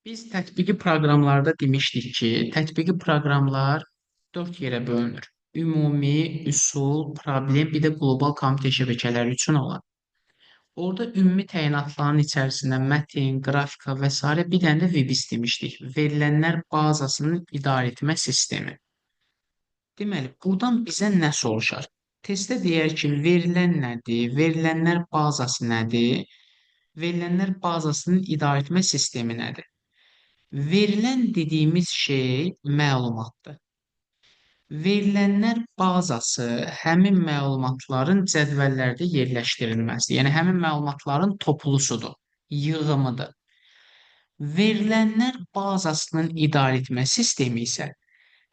Biz tətbiqi proqramlarda demişdik ki, tətbiqi proqramlar 4 yerə bölünür. Ümumi, üsul, problem, bir də qlobal kompüter şəbəkələri üçün olan. Orada ümumi təyinatların içərisində mətn, qrafika və sairə bir dənə də VBIS demişdik. Verilənlər bazasının idarə etmə sistemi. Deməli, buradan bizə nə soruşar? Testdə deyər ki, verilən nədir? Verilənlər bazası nədir? Verilənlər bazasının idarə etmə sistemi nədir? Verilən dediyimiz şey məlumatdır. Verilənlər bazası həmin məlumatların cədvəllərdə yerləşdirilməsidir. Yəni həmin məlumatların toplusudur, yığımıdır. Verilənlər bazasının idarə etmə sistemi isə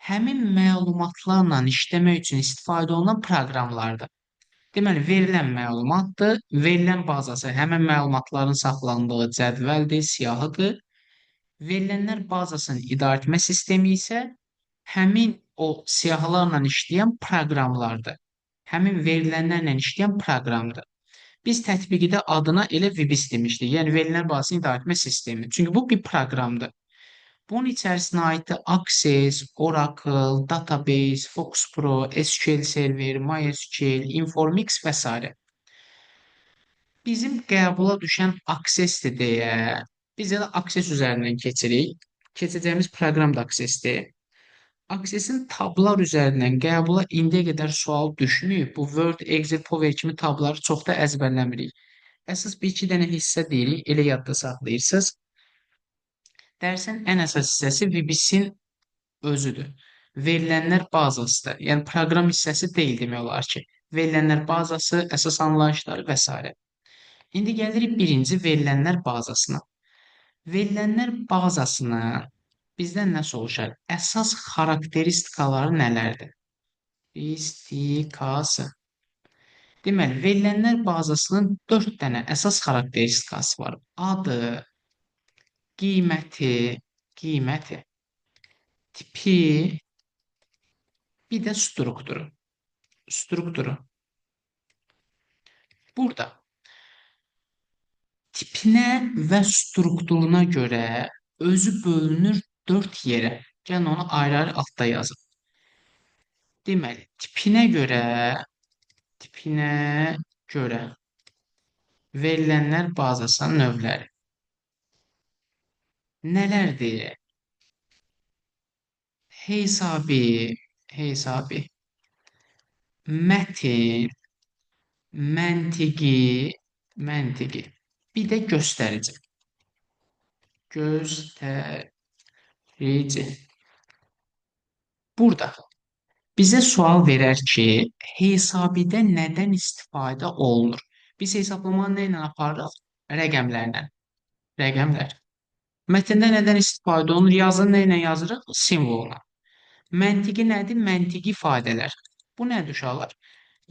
həmin məlumatlarla işləmək üçün istifadə olunan proqramlardır. Deməli, verilən məlumatdır, verilən bazası həmin məlumatların saxlandığı cədvəldir, siyahıdır. Verilənlər bazasının idarə etmə sistemi isə həmin o siyahılarla işləyən proqramlardır. Həmin verilənlərlə işləyən proqramdır. Biz tətbiqidə adına elə VBIS demişdik. Yəni verilənlər bazasının idarə etmə sistemi. Çünki bu bir proqramdır. Bunun içərisinə aiddir Access, Oracle, Database, Fox Pro, SQL Server, MySQL, Informix və s. Bizim qəbula düşən Access-dir deyə biz elə Access üzərindən keçirik. Keçəcəyimiz proqram da Access-dir. Access-in tablar üzərindən qəbula indiyə qədər sual düşməyib. Bu Word, Excel, Power kimi tabları çox da əzbərləmirik. Əsas bir iki dənə hissə deyirik, elə yadda saxlayırsınız. Dərsin ən əsas hissəsi VBIS-in özüdür. Verilənlər bazasıdır. Yəni proqram hissəsi deyil demək olar ki. Verilənlər bazası, əsas anlayışları və s. İndi gəlirik birinci verilənlər bazasına. Verilənlər bazasına bizdən nə soruşar? Əsas xarakteristikaları nələrdir? İstikası. Deməli, verilənlər bazasının 4 dənə əsas xarakteristikası var. Adı, qiyməti, tipi, bir də strukturu. Burada tipinə və strukturuna görə özü bölünür 4 yerə. Gəlin onu ayrı-ayrı altda yazın. Deməli, tipinə görə verilənlər bazasının növləri nələrdir? Hesabi, mətin, məntiqi, bir də göstərici. Burada bizə sual verər ki, hesabidə nədən istifadə olunur? Biz hesablamanı nə ilə aparırıq? Rəqəmlər. Mətndə nədən istifadə olunur? Yazını nə ilə yazırıq? Simvolla. Məntiqi nədir? Məntiqi ifadələr. Bu nədir uşaqlar?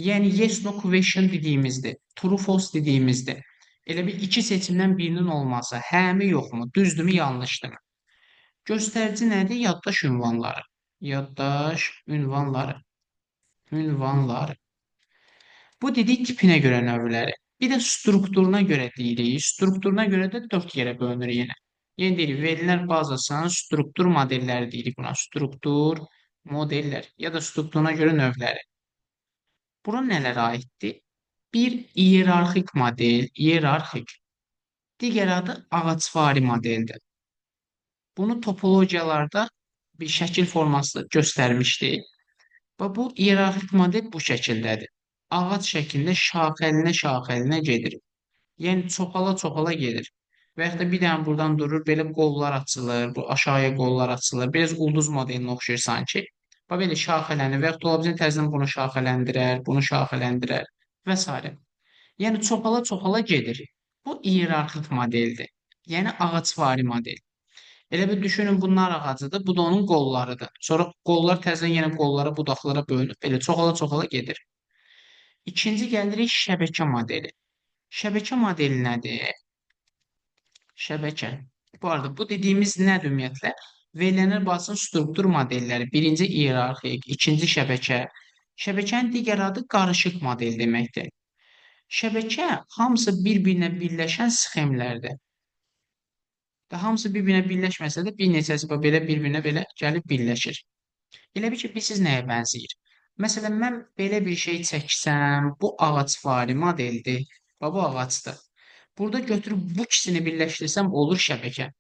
Yəni yes no question dediyimizdir, true false dediyimizdir. Elə bir iki seçimdən birinin olması, həmi yoxmu, düzdürmü, yanlışdırmı? Göstərici nədir? Ünvanları. Bu dedik tipinə görə növləri. Bir də strukturuna görə deyirik. Strukturuna görə də 4 yerə bölünür yenə. Yəni deyirik, verilənlər bazasının struktur modelləri deyirik buna. Struktur modellər ya da strukturuna görə növləri. Bura nələrə aiddir? Bir iyerarxik model, digər adı ağacvari modeldir. Bunu topologiyalarda bir şəkil formasında göstərmişdik. Və bu iyerarxik model bu şəkildədir. Ağac şəklində şaxəlinə gedir. Yəni çoxala gedir. Və yaxud da bir dənə buradan durur, belə qollar açılır, bu aşağıya qollar açılır. Biraz ulduz modelinə oxşayır sanki. Və belə şaxələnir və yaxud da ola bilsin təzədən bunu şaxələndirər və s. Yəni çoxala gedir. Bu iyerarxik modeldir. Yəni ağacvari model. Elə bir düşünün bunlar ağacıdır, bu da onun qollarıdır. Sonra qollar təzədən yenə qollara, budaqlara bölünüb, belə çoxala gedir. İkinci gəlirik şəbəkə modeli. Şəbəkə modeli nədir? Şəbəkə. Bu arada bu dediyimiz nədir ümumiyyətlə? Verilənlər bazasının struktur modelləri. Birinci iyerarxik, ikinci şəbəkə. Şəbəkənin digər adı qarışıq model deməkdir. Şəbəkə hamısı bir-birinə birləşən sxemlərdir. Da hamısı bir-birinə birləşməsə də bir neçəsi belə bir-birinə belə gəlib birləşir. Elə bil ki, bilirsiniz nəyə bənzəyir? Məsələn, mən belə bir şey çəksəm, bu ağacvari modeldir. Bax, bu ağacdır. Burada götürüb bu ikisini birləşdirsəm olur şəbəkə.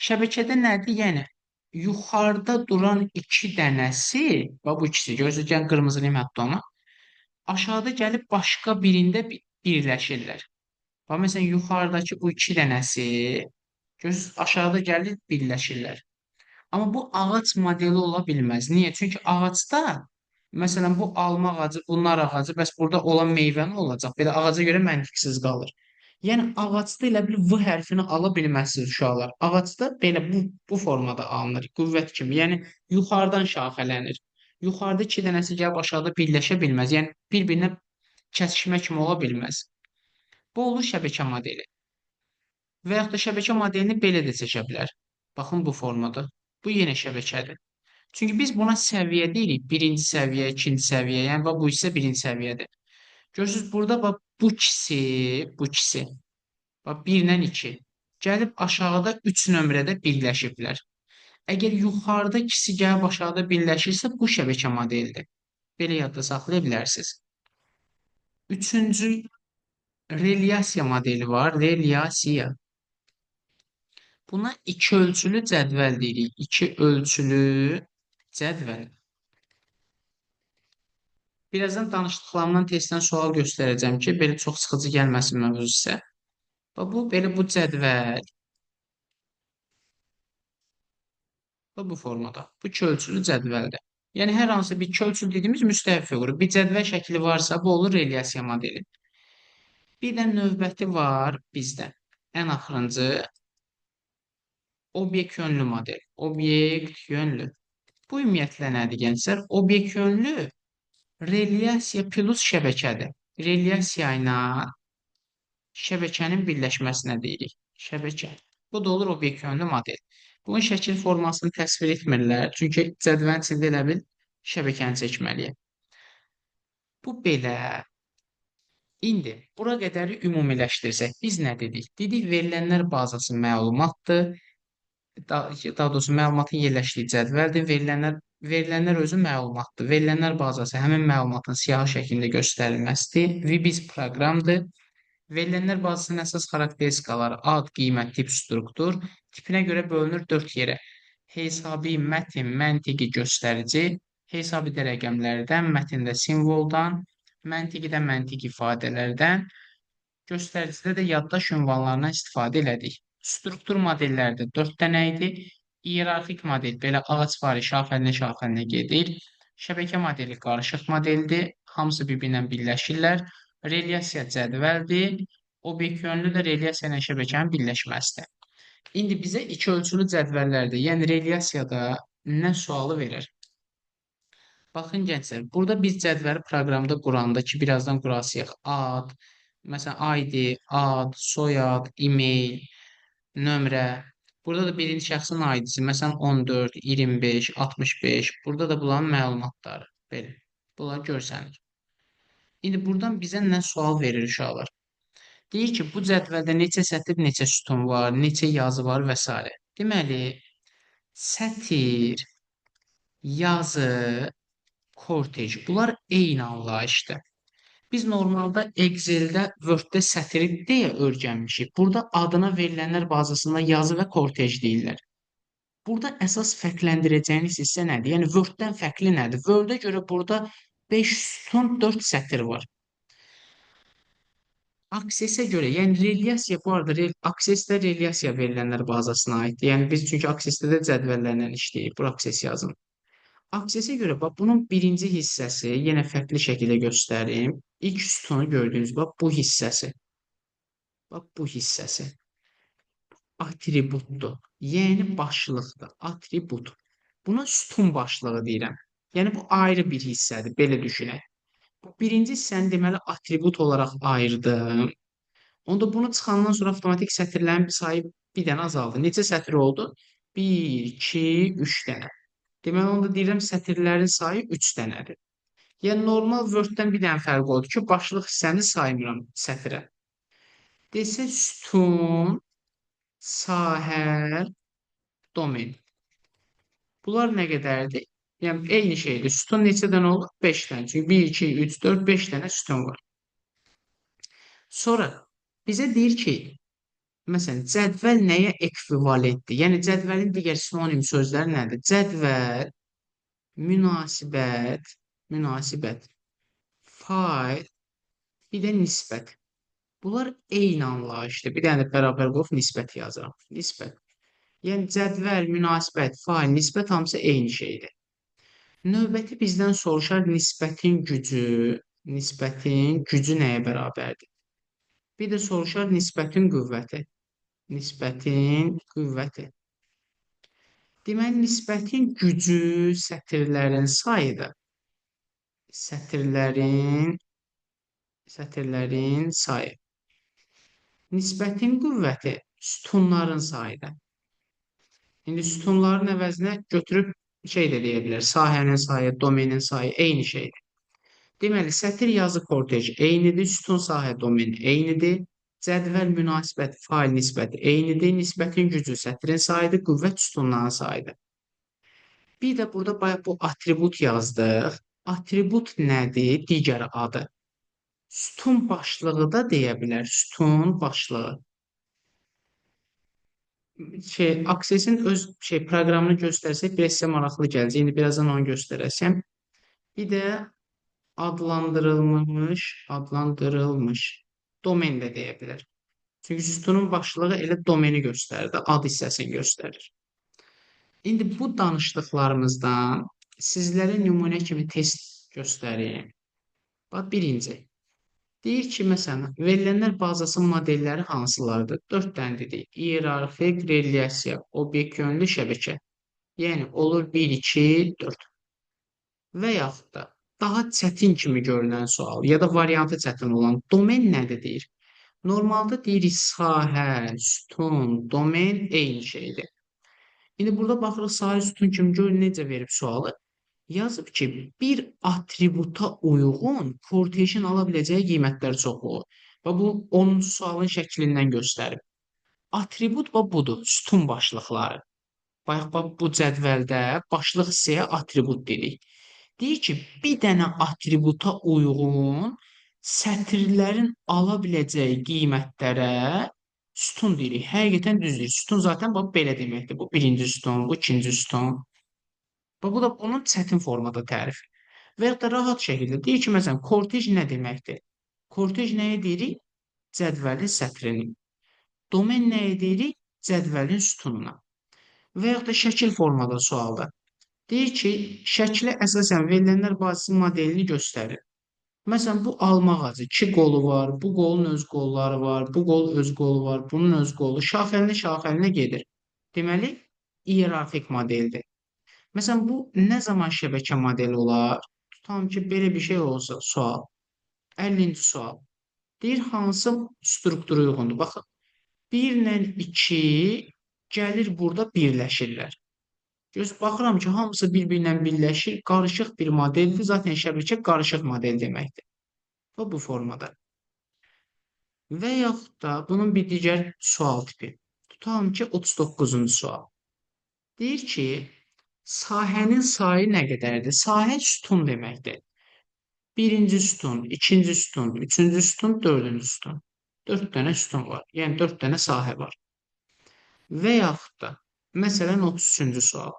Şəbəkədə nədir? Yəni yuxarıda duran iki dənəsi, bax bu ikisi, görürsünüz, gəlin qırmızılayım hətta onu. Aşağıda gəlib başqa birində birləşirlər. Bax, məsələn, yuxarıdakı bu iki dənəsi, görürsünüz, aşağıda gəlib birləşirlər. Amma bu ağac modeli ola bilməz. Niyə? Çünki ağacda, məsələn, bu alma ağacı, bu nar ağacı, bəs burada olan meyvə nə olacaq? Belə ağaca görə məntiqsiz qalır. Yəni ağacda elə bil V hərfini ala bilməzsiniz uşaqlar. Ağacda belə bu formada alınır, qüvvət kimi. Yəni yuxarıdan şaxələnir. Yuxarıda iki dənəsi gəlib aşağıda birləşə bilməz. Yəni bir-birinə kəsişmə kimi ola bilməz. Bu olur şəbəkə modeli. Və yaxud da şəbəkə modelini belə də seçə bilər. Baxın bu formada. Bu yenə şəbəkədir. Çünki biz buna səviyyə deyirik. Birinci səviyyə, ikinci səviyyə. Yəni bax, bu isə birinci səviyyədir. Görürsünüz, burada bax, bu ikisi. Bax, 1 ilə 2. Gəlib aşağıda 3 nömrədə birləşiblər. Əgər yuxarıda ikisi gəlib aşağıda birləşirsə, bu şəbəkə modelidir. Belə yadda saxlaya bilərsiniz. Üçüncü relyasiya modeli var. Relyasiya. Buna iki ölçülü cədvəl deyirik. İki ölçülü cədvəl. Birazdan danışdıqlarımdan testdən sual göstərəcəm ki, belə çox sıxıcı gəlməsin mövzu sizə. Bu belə bu cədvəl və bu formada. Bu iki ölçülü cədvəldir. Yəni hər hansı bir iki ölçülü dediyimiz müstəvi fiquru. Bir cədvəl şəkli varsa, bu olur relyasiya modeli. Bir də növbəti var bizdə. Ən axırıncı obyekt yönlü model. Obyekt yönlü. Bu ümumiyyətlə nədir gənclər? Obyekt yönlü relyasiya plus şəbəkədir. Relyasiya ilə şəbəkənin birləşməsinə deyirik. Şəbəkə. Bu da olur obyekt yönlü model. Bunun şəkil formasını təsvir etmirlər. Çünki cədvəlin içində elə bil şəbəkəni çəkməliyik. Bu belə. İndi bura qədəri ümumiləşdirsək, biz nə dedik? Dedik, verilənlər bazası məlumatdır. Daha doğrusu məlumatın yerləşdiyi cədvəldir. Verilənlər özü məlumatdır. Verilənlər bazası həmin məlumatın siyahı şəklində göstərilməsidir. VBIS proqramdır. Verilənlər bazasının əsas xarakteristikaları ad, qiymət, tip, struktur tipinə görə bölünür 4 yerə. Hesabi, mətin, məntiqi, göstərici, hesabidə rəqəmlərdən, mətndə simvoldan, məntiqidə məntiq ifadələrdən, göstəricidə də yaddaş ünvanlarından istifadə elədik. Struktur modellərdə 4 dənə idi. İyerarxik model belə ağacvari şaxəlinə gedir. Şəbəkə modeli qarışıq modeldir. Hamısı bir-birinə birləşirlər. Relyasiya cədvəldir. Obyekt yönlü də relyasiya ilə şəbəkənin birləşməsidir. İndi bizə iki ölçülü cədvəllərdə, yəni relyasiyada nə sualı verir? Baxın gənclər, burada biz cədvəli proqramda quranda ki, birazdan qurasıyıq. Ad, məsələn, ID, ad, soyad, e-mail, nömrə. Burada da birinci şəxsin ID-si, məsələn, 14, 25, 65. Burada da bunların məlumatları. Belə. Bunlar görsənir. İndi buradan bizə nə sual verir uşaqlar? Deyir ki, bu cədvəldə neçə sətr, neçə sütun var, neçə yazı var və s. Deməli, sətr, yazı, kortej. Bunlar eyni anlayışdır. Biz normalda Excel-də, Word-də sətri deyə öyrənmişik. Burada adına verilənlər bazasında yazı və kortej deyirlər. Burada əsas fərqləndirəcəyiniz hissə nədir? Yəni Word-dən fərqli nədir? Word-ə görə burada 5 sütun, 4 sətr var. Aksesə görə, yəni relyasiya bu arada aksesdə relyasiya verilənlər bazasına aiddir. Yəni biz çünki aksesdə də cədvəllərlə işləyirik. Bura akses yazın. Aksesə görə bax bunun birinci hissəsi yenə fərqli şəkildə göstərim. İlk sütunu gördüyünüz bax bu hissəsi. Bax bu hissəsi. Atributdur. Yəni başlıqdır. Atribut. Buna sütun başlığı deyirəm. Yəni bu ayrı bir hissədir. Belə düşünək. Bu birinci hissəni deməli atribut olaraq ayırdım. Onda bunu çıxandan sonra avtomatik sətirlərin sayı bir dənə azaldı. Neçə sətr oldu? 1, 2, 3 dənə. Deməli, onda deyirəm sətirlərin sayı 3 dənədir. Yəni, normal Word-dən bir dənə fərq oldu ki, başlıq hissəni saymıram sətirə. Desə sütun sahə, domen. Bunlar nə qədərdir? Yəni eyni şeydir. Sütun neçə dənə olur? 5 dənə. Çünki 1, 2, 3, 4, 5 dənə sütun var. Sonra bizə deyir ki, məsələn, cədvəl nəyə ekvivalentdir? Yəni cədvəlin digər sinonim sözləri nədir? Cədvəl, münasibət, münasibət, fayl, bir də nisbət. Bunlar eyni anlayışdır. Bir dənə də bərabər qoyub nisbət yazıram. Nisbət. Yəni cədvəl, münasibət, fail, nisbət hamısı eyni şeydir. Növbəti bizdən soruşar nisbətin gücü nəyə bərabərdir? Bir də soruşar nisbətin qüvvəti. Nisbətin qüvvəti. Deməli, nisbətin gücü sətirlərin sayıdır. Sətirlərin sayı. Nisbətin qüvvəti sütunların sayıdır. İndi sütunların əvəzinə götürüb şey də deyə bilər. Sahənin sayı, domenin sayı eyni şeydir. Deməli, sətir yazı kortej eynidir, sütun sahə domen eynidir. Cədvəl münasibət fail nisbət eynidir. Nisbətin gücü sətrin sayıdır, qüvvət sütunların sayıdır. Bir də burada bayaq bu atribut yazdıq. Atribut nədir? Digər adı. Sütun başlığı da deyə bilər. Sütun başlığı. Access-in öz proqramını göstərsək, biraz sizə maraqlı gələcək. İndi birazdan onu göstərəcəm. Bir də adlandırılmış domen də deyə bilər. Çünki sütunun başlığı elə domeni göstərir, ad hissəsini göstərir. İndi bu danışdıqlarımızdan sizlərə nümunə kimi test göstəreyim. Bax, birinci. Deyir ki, məsələn, verilənlər bazası modelləri hansılardır? 4 dənə dedik. İyerarxik, relyasiya, obyekt yönlü şəbəkə. Yəni, olur 1, 2, 4. Və yaxud da daha çətin kimi görünən sual ya da variantı çətin olan domen nədir deyir? Normalda deyirik sahə, sütun, domen eyni şeydir. İndi burada baxırıq sahə, sütun kimi görün necə verib sualı. Yazıb ki, bir atributa uyğun kortejin ala biləcəyi qiymətlər çoxluğu. Və bu 10-cu sualın şəklindən göstərib. Atribut budur, sütun başlıqları. Bayaq bu cədvəldə başlıq hissəyə atribut dedik. Deyir ki, bir dənə atributa uyğun sətirlərin ala biləcəyi qiymətlərə sütun deyirik. Həqiqətən düz deyir. Sütun zaten belə deməkdir. Bu birinci sütun, bu ikinci sütun. Bu da bunun çətin formada tərifi. Və ya da rahat şəkildə deyir ki, məsələn, kortej nə deməkdir? Kortej nəyə deyirik? Cədvəlin sətrini. Domen nəyə deyirik? Cədvəlin sütununa. Və ya da şəkil formada sualda. Deyir ki, şəklə əsasən verilənlər bazası modelini göstərir. Məsələn, bu alma ağacı 2 qolu var, bu qolun öz qolları var, bu qol öz qolu var, bunun öz qolu şaxəlinə gedir. Deməli, iyerarxik modeldir. Məsələn, bu nə zaman şəbəkə modeli olar? Tutalım ki, belə bir şey olsa, sual. 50-ci sual. Deyir, hansı struktura uyğundur? Baxın, 1 ilə 2 gəlir burada birləşirlər. Baxıram ki, hamısı bir-birinlə birləşir, qarışıq bir modeldir. Zaten şəbəkə qarışıq model deməkdir. Və bu formada. Və yaxud da bunun bir digər sual tipi. Tutalım ki, 39-cu sual. Deyir ki, sahənin sayı nə qədərdir? Sahə sütun deməkdir. Birinci sütun, ikinci sütun, üçüncü sütun, dördüncü sütun. 4 dənə sütun var. Yəni 4 dənə sahə var. Və yaxud da, məsələn, 33-cü sual.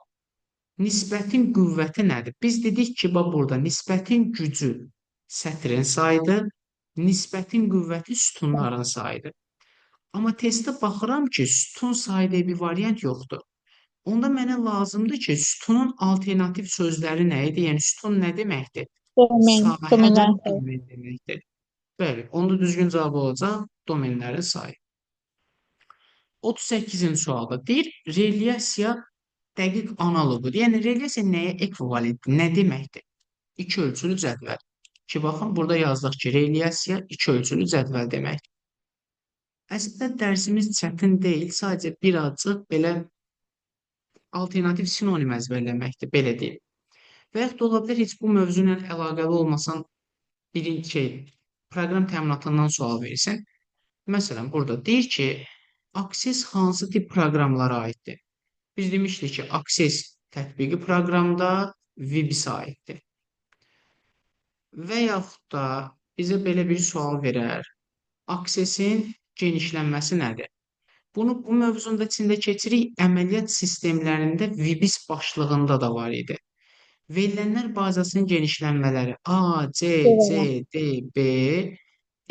Nisbətin qüvvəti nədir? Biz dedik ki, burada nisbətin gücü sətrin sayıdır, nisbətin qüvvəti sütunların sayıdır. Amma testdə baxıram ki, sütun sayıda bir variant yoxdur. Onda mənə lazımdır ki, sütunun alternativ sözləri nə idi? Yəni, sütun nə deməkdir? Sahə və domen deməkdir. Bəli, onda düzgün cavab olacaq domenlərin sayı. 38-ci sualda deyir, relyasiya dəqiq analoqudur. Yəni, relyasiya nəyə ekvivalentdir? Nə deməkdir? 2 ölçülü cədvəl. Ki, baxın, burada yazdıq ki, relyasiya 2 ölçülü cədvəl deməkdir. Əslində, dərsimiz çətin deyil, sadəcə birazcıq belə alternativ sinonim əzbərləməkdir, belə deyim. Və yaxud da ola bilər, heç bu mövzu ilə əlaqəli olmasan, proqram təminatından sual verirsən. Məsələn, burada deyir ki, Access hansı tip proqramlara aiddir? Biz demişdik ki, Access tətbiqi proqramda VBIS aiddir. Və yaxud da bizə belə bir sual verər. Access-in genişlənməsi nədir? Bu mövzunun da içində keçirik. Əməliyyat sistemlərində VBIS başlığında da var idi. Verilənlər bazasının genişlənmələri A, C, C, Belə. D, B,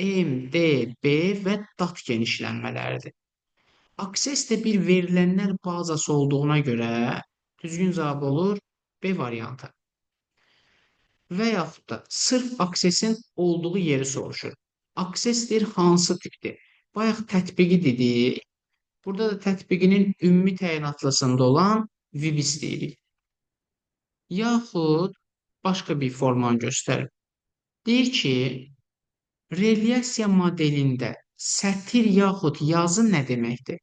M, D, B və DAT genişlənmələridir. Access də bir verilənlər bazası olduğuna görə düzgün cavab olur B variantı. Və yaxud da sırf access-in olduğu yeri soruşur. Access deyir hansı tipdir? Bayaq tətbiqi dedik. Burada da tətbiqinin ümumi təyinatlısında olan VBIS deyirik. Yaxud başqa bir formanı göstərir. Deyir ki, relyasiya modelində sətir yaxud yazı nə deməkdir?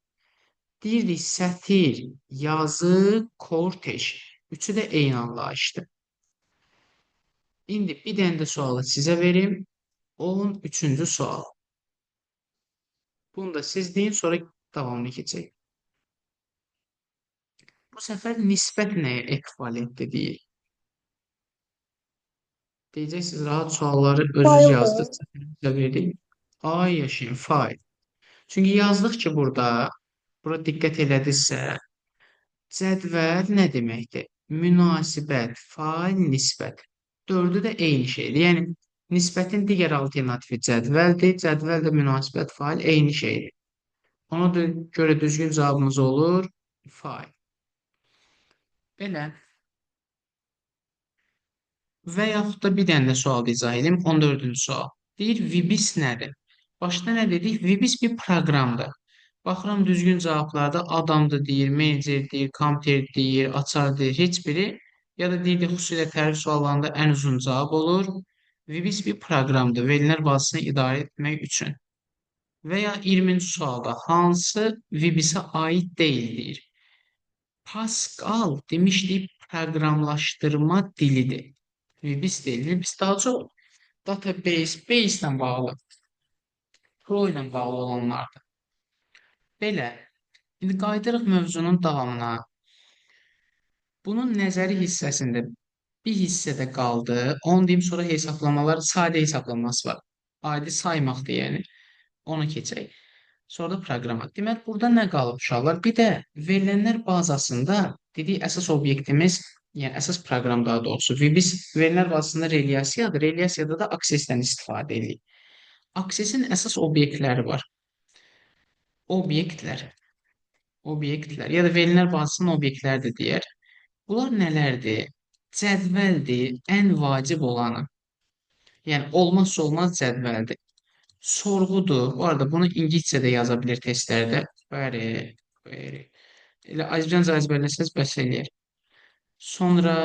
Deyirdik sətir, yazı, kortej. Üçü də eyni anlayışdır. İndi bir dənə də sualı sizə verim. 13-cü sual. Bunu da siz deyin, sonra davamını keçək. Bu səfər nisbət nəyə ekvivalentdir deyir. Deyəcəksiniz, rahat sualları özünüz Faildir. yazdınız. Sizə verdim. Ay yaşayın, fail. Çünki yazdıq ki, bura diqqət elədinizsə, cədvəl nə deməkdir? Münasibət, fail, nisbət. Dördü də eyni şeydir. Yəni, nisbətin digər alternatifi cədvəldir. Cədvəl də münasibət, fail eyni şeydir. Ona da görə düzgün cavabımız olur fail. Belə. Və yaxud da bir dənə də sual izah edim. 14-cü sual. Deyir, VBIS nədir? Başda nə dedik? VBIS bir proqramdır. Baxıram düzgün cavablarda adamdır deyir, menecer deyir, kompüter deyir, açar deyir. Heç biri ya da deyir xüsusilə tərif suallarında ən uzun cavab olur. VBIS bir proqramdır. Verilənlər bazasını idarə etmək üçün. Və ya 20-ci sualda hansı VBIS-ə aid deyil? Pascal demişdik proqramlaşdırma dilidir. VBIS deyil. VBIS daha çox database, base ilə bağlı, pro ilə bağlı olanlardır. Belə. İndi qayıdırıq mövzunun davamına. Bunun nəzəri hissəsində bir hissədə qaldı. Onu deyim, sonra hesablamalar, sadə hesaplaması var. Adi saymaqdır, yəni. Onu keçək. Sonra da proqrama. Demək, burada nə qalıb uşaqlar? Bir də verilənlər bazasında dedik, əsas obyektimiz, yəni əsas proqram daha doğrusu. Və biz verilənlər bazasında relyasiyadır. Relyasiyada da aksesdən istifadə edirik. Aksesin əsas obyektləri var. Obyektlər. Obyektlər. Ya da verilənlər bazasının obyektləri də deyər. Bunlar nələrdir? Cədvəldir, ən vacib olanı. Yəni, olmazsa olmaz cədvəldir. Sorğudur. Bu arada bunu ingiliscə də yaza bilir testlərdə. Query. Elə azca əzbərləsəz bəs eləyər. Sonra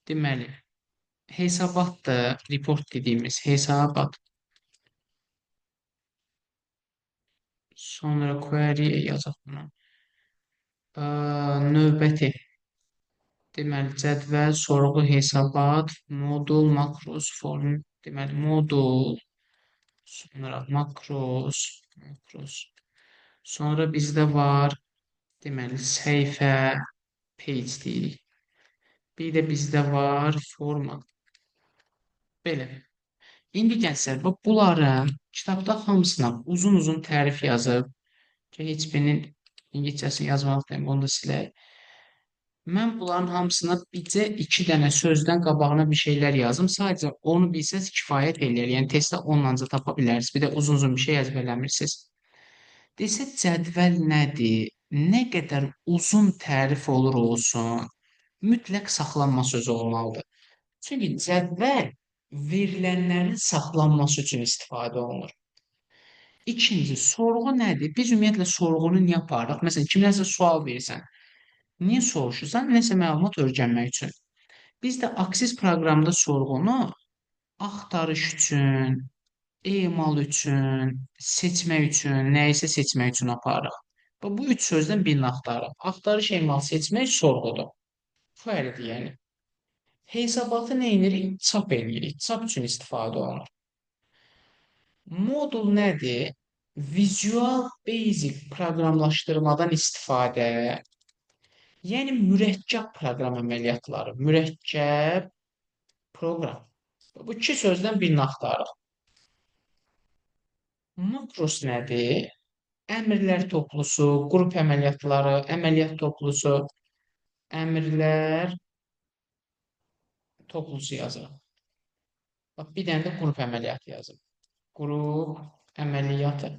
deməli, hesabatdır, report dediyimiz hesabat. Sonra query yazaq bunu. Növbəti. Deməli, cədvəl, sorğu, hesabat, modul, makros, form. Deməli, modul, sonra makros. Sonra bizdə var, deməli, səhifə, page deyirik. Bir də bizdə var forma. Belə. İndi gənslər, bunların kitabda hamısına uzun-uzun tərif yazıb ki, heç birinin İngilizcəsini yazmalıyım, onu da silək. Mən bunların hamısına bircə 2 dənə sözdən qabağına bir şeylər yazım. Sadəcə onu bilsəz kifayət eləyər. Yəni testdə onunla tapa bilərsiniz. Bir də uzun-uzun bir şey əzbərləmirsiniz. Desə cədvəl nədir? Nə qədər uzun tərif olur olsun, mütləq saxlanma sözü olmalıdır. Çünki cədvəl verilənlərin saxlanması üçün istifadə olunur. İkinci, sorğu nədir? Biz ümumiyyətlə sorğunu niyə aparırıq? Məsələn, kimlərsə sual verirsən. Niyə soruşursan? Nəsə məlumat öyrənmək üçün. Biz də Access proqramda sorğunu axtarış üçün, emal üçün, seçmək üçün, nəyisə seçmək üçün aparırıq. Bu üç sözdən birini axtarırıq. Axtarış, emal, seçmək sorğudur. Fərqdir yəni. Hesabatı nə edirik? Çap edirik. Çap üçün istifadə olunur. Modul nədir? Visual Basic proqramlaşdırmadan istifadə, yəni mürəkkəb proqram əməliyyatları, mürəkkəb proqram. Bu iki sözdən birini axtarırıq. Makros nədir? Əmrlər toplusu, qrup əməliyyatları, əməliyyat toplusu, əmrlər toplusu yazırıq. Bax, bir dənə də qrup əməliyyatı yazırıq. Qrup əməliyyatı.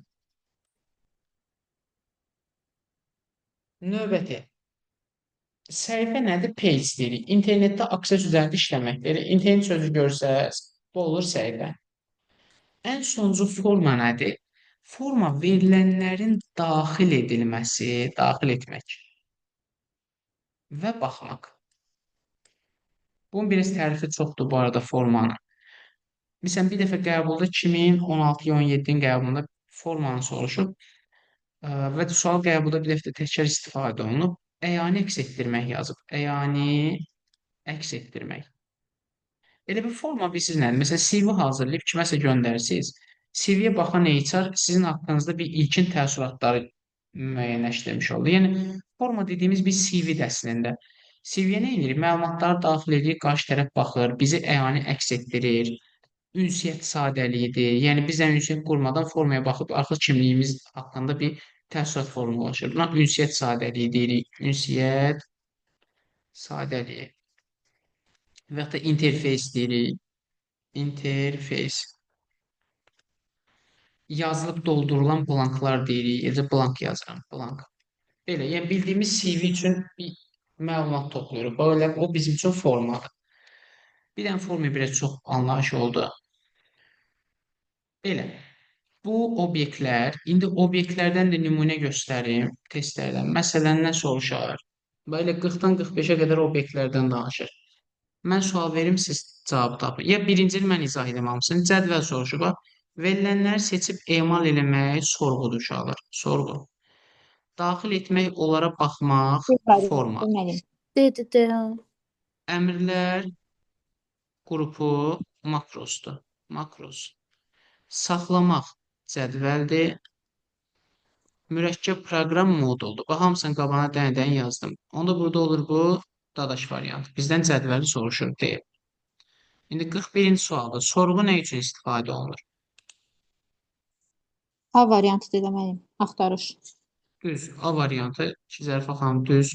Növbəti. Səhifə nədir? Page deyirik. İnternetdə aksess üzərində işləməkdir. İnternet sözü görsəz, bu olur səhifə. Ən sonuncu forma nədir? Forma verilənlərin daxil edilməsi, daxil etmək və baxmaq. Bunun biraz tərifi çoxdur bu arada formanın. Məsələn, bir dəfə qəbulda 2016-17-nin qəbulunda formanı soruşub və sual qəbulda bir dəfə də təkrar istifadə olunub. Əyani əks etdirmək yazıb. Əyani əks etdirmək. Elə bir forma bilirsiniz nədir? Məsələn, CV hazırlayıb kiməsə göndərirsiniz. CV-yə baxan HR sizin haqqınızda bir ilkin təəssüratları müəyyənləşdirmiş olur. Yəni, forma dediyimiz bir CV-dir əslində. CV-yə nə edirik? Məlumatları daxil edirik, qarşı tərəf baxır, bizi əyani əks etdirir. Ünsiyyət sadəliyidir. Yəni, biz ünsiyyət qurmadan formaya baxıb artıq kimliyimiz haqqında bir təəssürat formalaşır. Buna ünsiyyət sadəliyi deyirik. Ünsiyyət sadəliyi. Və yaxud da interfeys deyirik. Interfeys. Yazılıb doldurulan blanklar deyirik. Eləcə blank yazıram. Blank. Belə, yəni bildiyimiz CV üçün bir məlumat toplayırıq. Belə, o bizim üçün formadır. Bir dənə forma biraz çox anlayış oldu. Belə. Bu obyektlər, indi obyektlərdən də nümunə göstərim testlərdən. Məsələn, nə soruşar? Belə 40-dan 45-ə qədər obyektlərdən danışır. Mən sual verim, siz cavab tapın. Ya birincini mən izah edeyim hamısını. Cədvəl soruşur. Bax, verilənləri seçib emal eləmək sorğudur uşaqlar. Sorğu. Daxil etmək, onlara baxmaq formadır. Deməli. Əmrlər qrupu makrosdur. Makros. Saxlamaq cədvəldir. Mürəkkəb proqram moduldur. Bax, hamısını qabağına dənə-dənə yazdım. Onda burada olur bu dadaş variantı. Bizdən cədvəli soruşur deyil. İndi 41-ci sualda sorğu nə üçün istifadə olunur? A variantı deməli. Axtarış. Düz. A variantı. Zərifə xanım düz.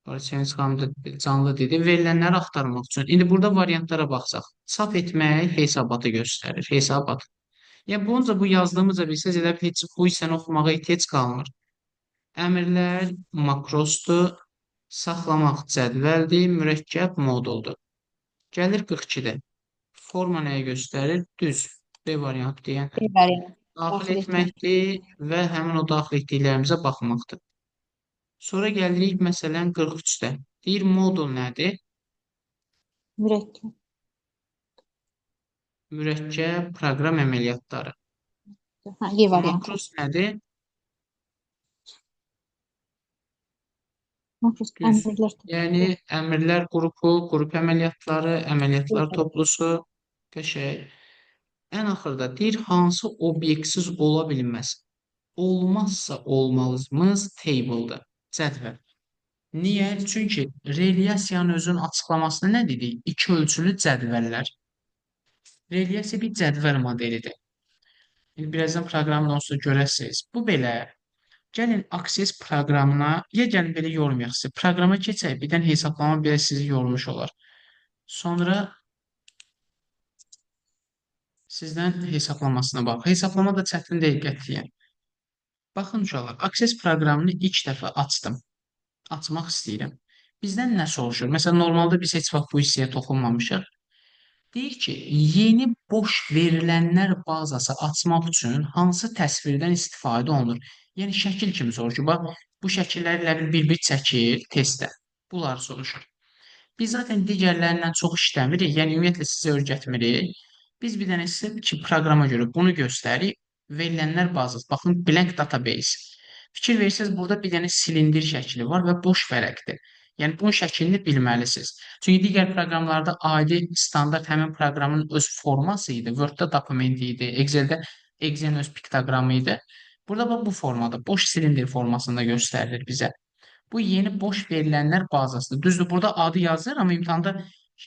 Çəniz xanım da canlı dedi. Verilənləri axtarmaq üçün. İndi burada variantlara baxsaq. Çap etmək hesabatı göstərir. Hesabat. Yəni, bunca bu yazdığımızca bilsəz, elə heç bu hissəni oxumağa ehtiyac qalmır. Əmrlər makrosdur. Saxlamaq cədvəldir. Mürəkkəb moduldur. Gəlir 42-də. Forma nəyə göstərir? Düz. B variantı deyən. B variantı. Daxil etməkdir və həmin o daxil etdiklərimizə baxmaqdır. Sonra gəlirik məsələn 43-də. Deyir, modul nədir? Mürəkkəb. Mürəkkəb proqram əməliyyatları. Y variantı. Makros nədir? Makros Düz. əmrlər. Yəni, əmrlər qrupu, qrup əməliyyatları, əməliyyatlar toplusu. Qəşəng. Ən axırda deyir, hansı obyektsiz ola bilməz? Olmazsa olmazımız table-dır. Cədvəl. Niyə? Çünki relyasiyanın özünün açıqlamasında nə dedik? İki ölçülü cədvəllər. Relyasiya bir cədvəl modelidir. Birazdan proqramda onsuz görəsiniz. Bu belə. Gəlin Access proqramına, ya gəlin belə yormayaq sizi. Proqrama keçək, birdən hesablama biraz sizi yormuş olar. Sonra sizdən hesablamasına bax. Hesablama da çətin deyil qətiyyən. Baxın uşaqlar, Access proqramını ilk dəfə açdım. Açmaq istəyirəm. Bizdən nə soruşur? Məsələn, normalda biz heç vaxt bu hissəyə toxunmamışıq. Deyir ki, yeni boş verilənlər bazası açmaq üçün hansı təsvirdən istifadə olunur? Yəni, şəkil kimi soruşur. Bax, bu şəkilləri elə bir-bir çəkir testdə. Bunları soruşur. Biz zaten digərlərindən çox işləmirik. Yəni, ümumiyyətlə sizə öyrətmirik. Biz bir dənə sizə ki, proqrama görə bunu göstərik. Verilənlər bazası. Baxın, blank database. Fikir verirsiniz, burada bir dənə silindir şəkli var və boş vərəqdir. Yəni, bunun şəklini bilməlisiniz. Çünki digər proqramlarda adi standart həmin proqramın öz forması idi. Word-da dokument idi, Excel-də Exe'nin öz piktoqramı idi. Burada bax bu formada, boş silindr formasında göstərilir bizə. Bu yeni boş verilənlər bazasıdır. Düzdür, burada adı yazır, amma imtahanda,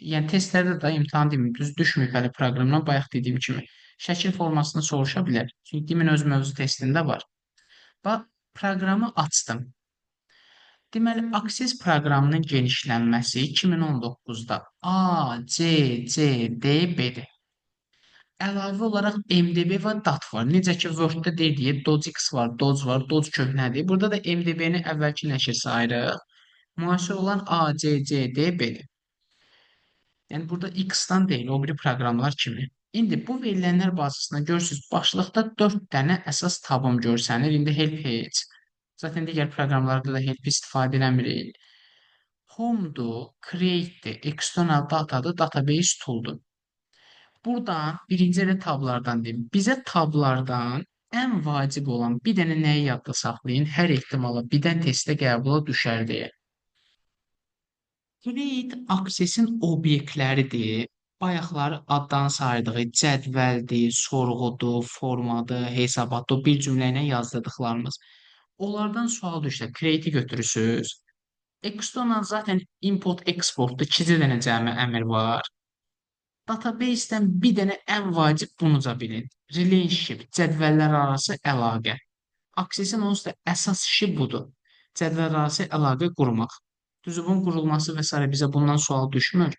yəni testlərdə də imtahan deməyim, düz düşmür hələ proqramdan bayaq dediyim kimi. Şəkil formasını soruşa bilər. Çünki Dimin öz mövzu testində var. Bax, proqramı açdım. Deməli, Access proqramının genişlənməsi 2019-da A, C, C, D, B-dir. Əlavə olaraq MDB və DAT var. Necə ki, Word-də dedik, DOCX var, Doc var, Doc köhnədir. Burada da MDB-ni əvvəlki nəşr sayırıq. Müasir olan A, C, C, D, B-dir. Yəni burada X-dan deyil, o biri proqramlar kimi. İndi bu verilənlər bazasında görürsüz, başlıqda 4 dənə əsas tabım görsənir. İndi help heç. Zaten digər proqramlarda da help istifadə eləmirik. Home-dur, create-dir, external datadır, database tool-dur. Buradan birinci elə tablardan deyim. Bizə tablardan ən vacib olan bir dənə nəyi yadda saxlayın, hər ehtimala birdən testə qəbula düşər deyə. Create access-in obyektləridir. Bayaqları addan saydığı cədvəldir, sorğudur, formadır, hesabatdır, bir cümlə ilə yazdırdıqlarımız. Onlardan sual düşsə, create-i götürürsüz. External zaten import exportdur. 2 dənə cəmi əmr var. Database-dən bir dənə ən vacib bunuca bilin. Relationship, cədvəllər arası əlaqə. Access-in onsuz da əsas işi budur. Cədvəllər arası əlaqə qurmaq. Düzdür, bunun qurulması və s. bizə bundan sual düşmür.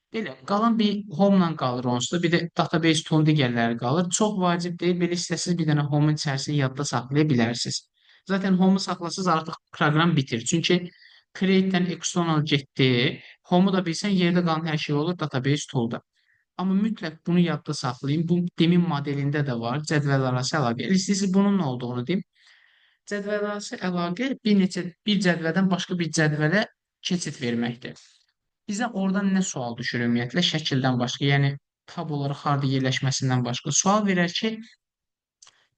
Belə, qalan bir home-la qalır onsuz da, bir də database tool digərləri qalır. Çox vacib deyil, belə istəsiniz bir dənə home-un içərisini yadda saxlaya bilərsiniz. Zaten home-u saxlasınız artıq proqram bitir. Çünki create-dən external getdi, home-u da bilsən yerdə qalan hər şey olur database tool-da. Amma mütləq bunu yadda saxlayın. Bu demin modelində də var, cədvəl arası əlaqə. İstəyirsiniz bunun nə olduğunu deyim. Cədvəl arası əlaqə bir cədvəldən başqa bir cədvələ keçid verməkdir. Bizə oradan nə sual düşür ümumiyyətlə şəkildən başqa, yəni tab olaraq harda yerləşməsindən başqa sual verər ki,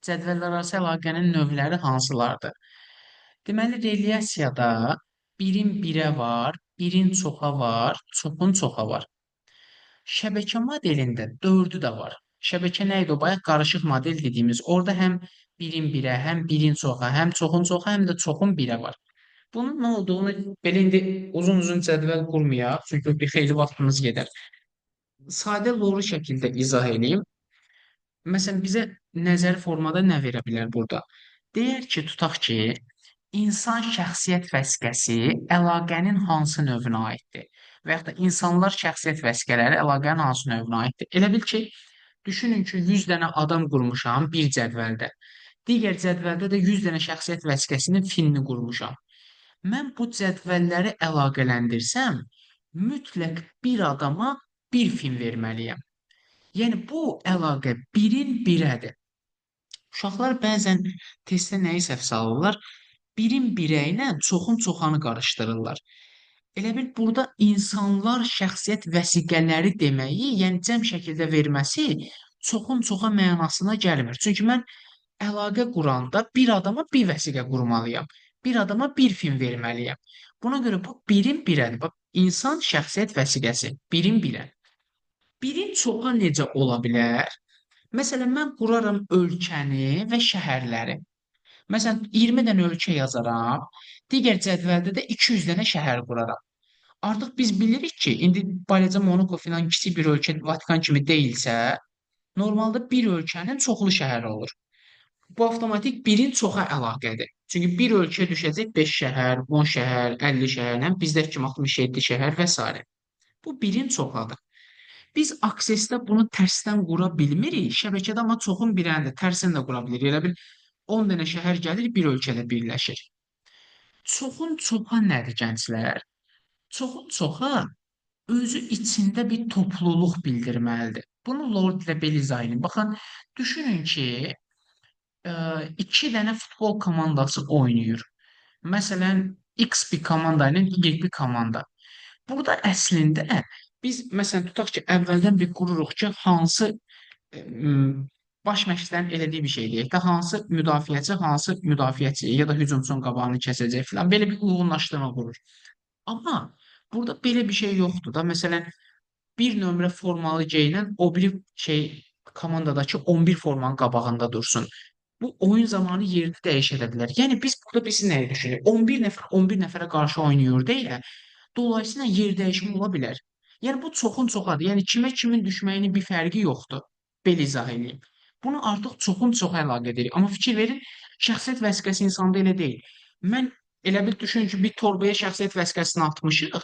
cədvəllər arası əlaqənin növləri hansılardır? Deməli, relyasiyada birin birə var, birin çoxa var, çoxun çoxa var. Şəbəkə modelində 4-ü də var. Şəbəkə nə idi o? Bayaq qarışıq model dediyimiz. Orada həm birin birə, həm birin çoxa, həm çoxun çoxa, həm də çoxun birə var. Bunun nə olduğunu belə indi uzun-uzun cədvəl qurmayaq, çünki bir xeyli vaxtımız gedər. Sadə lorlu şəkildə izah edeyim. Məsələn, bizə nəzəri formada nə verə bilər burada? Deyər ki, tutaq ki, insan şəxsiyyət vəsiqəsi əlaqənin hansı növünə aiddir? Və yaxud da insanlar şəxsiyyət vəsiqələri əlaqənin hansı növünə aiddir? Elə bil ki, düşünün ki, 100 dənə adam qurmuşam bir cədvəldə. Digər cədvəldə də 100 dənə şəxsiyyət vəsiqəsinin finini qurmuşam. Mən bu cədvəlləri əlaqələndirsəm, mütləq bir adama bir fin verməliyəm. Yəni bu əlaqə birin birədir. Uşaqlar bəzən testdə nəyi səhv salırlar? Birin birə ilə çoxun çoxanı qarışdırırlar. Elə bil burada insanlar şəxsiyyət vəsiqələri deməyi, yəni cəm şəkildə verməsi çoxun çoxa mənasına gəlmir. Çünki mən əlaqə quranda bir adama bir vəsiqə qurmalıyam. Bir adama bir fin verməliyəm. Buna görə bu birin birədir. Bax, insan şəxsiyyət vəsiqəsi birin birə. Birin çoxa necə ola bilər? Məsələn, mən quraram ölkəni və şəhərləri. Məsələn, 20 dənə ölkə yazaram, digər cədvəldə də 200 dənə şəhər quraram. Artıq biz bilirik ki, indi balaca Monako filan kiçik bir ölkə Vatikan kimi deyilsə, normalda bir ölkənin çoxlu şəhəri olur. Bu avtomatik birin çoxa əlaqədir. Çünki bir ölkəyə düşəcək 5 şəhər, 10 şəhər, 50 şəhərlə bizdəki kimi 67 şəhər və s. Bu birin çoxadır. Biz Access-də bunu tərsdən qura bilmirik. Şəbəkədə amma çoxun birəni də tərsini də qura bilirik. Elə bil 10 dənə şəhər gəlir, bir ölkədə birləşir. Çoxun çoxa nədir gənclər? Çoxun çoxa özü içində bir topluluq bildirməlidir. Bunu Lord ilə belə izah edin. Baxın, düşünün ki, 2 dənə futbol komandası oynayır. Məsələn, X bir komanda ilə Y bir komanda. Burada əslində biz məsələn tutaq ki, əvvəldən bir qururuq ki, hansı baş məşqçilərin elədiyi bir şey deyək də, hansı müdafiəçi ya da hücumçunun qabağını kəsəcək filan belə bir uyğunlaşdırma qurur. Amma burada belə bir şey yoxdur da. Məsələn, bir nömrə formalı geyinən o biri komandadakı 11 formanın qabağında dursun. Bu oyun zamanı yerini dəyişə də bilər. Yəni biz nəyi düşünürük? 11 nəfər 11 nəfərə qarşı oynayır deyə, dolayısıyla yer dəyişimi ola bilər. Yəni bu çoxun çoxadır. Yəni kimə kimin düşməyinin bir fərqi yoxdur. Belə izah edeyim. Bunu artıq çoxun çoxa əlaqə edirik. Amma fikir verin, şəxsiyyət vəsiqəsi insanda elə deyil. Mən elə bil düşün ki, bir torbaya şəxsiyyət vəsiqəsini atmışıq.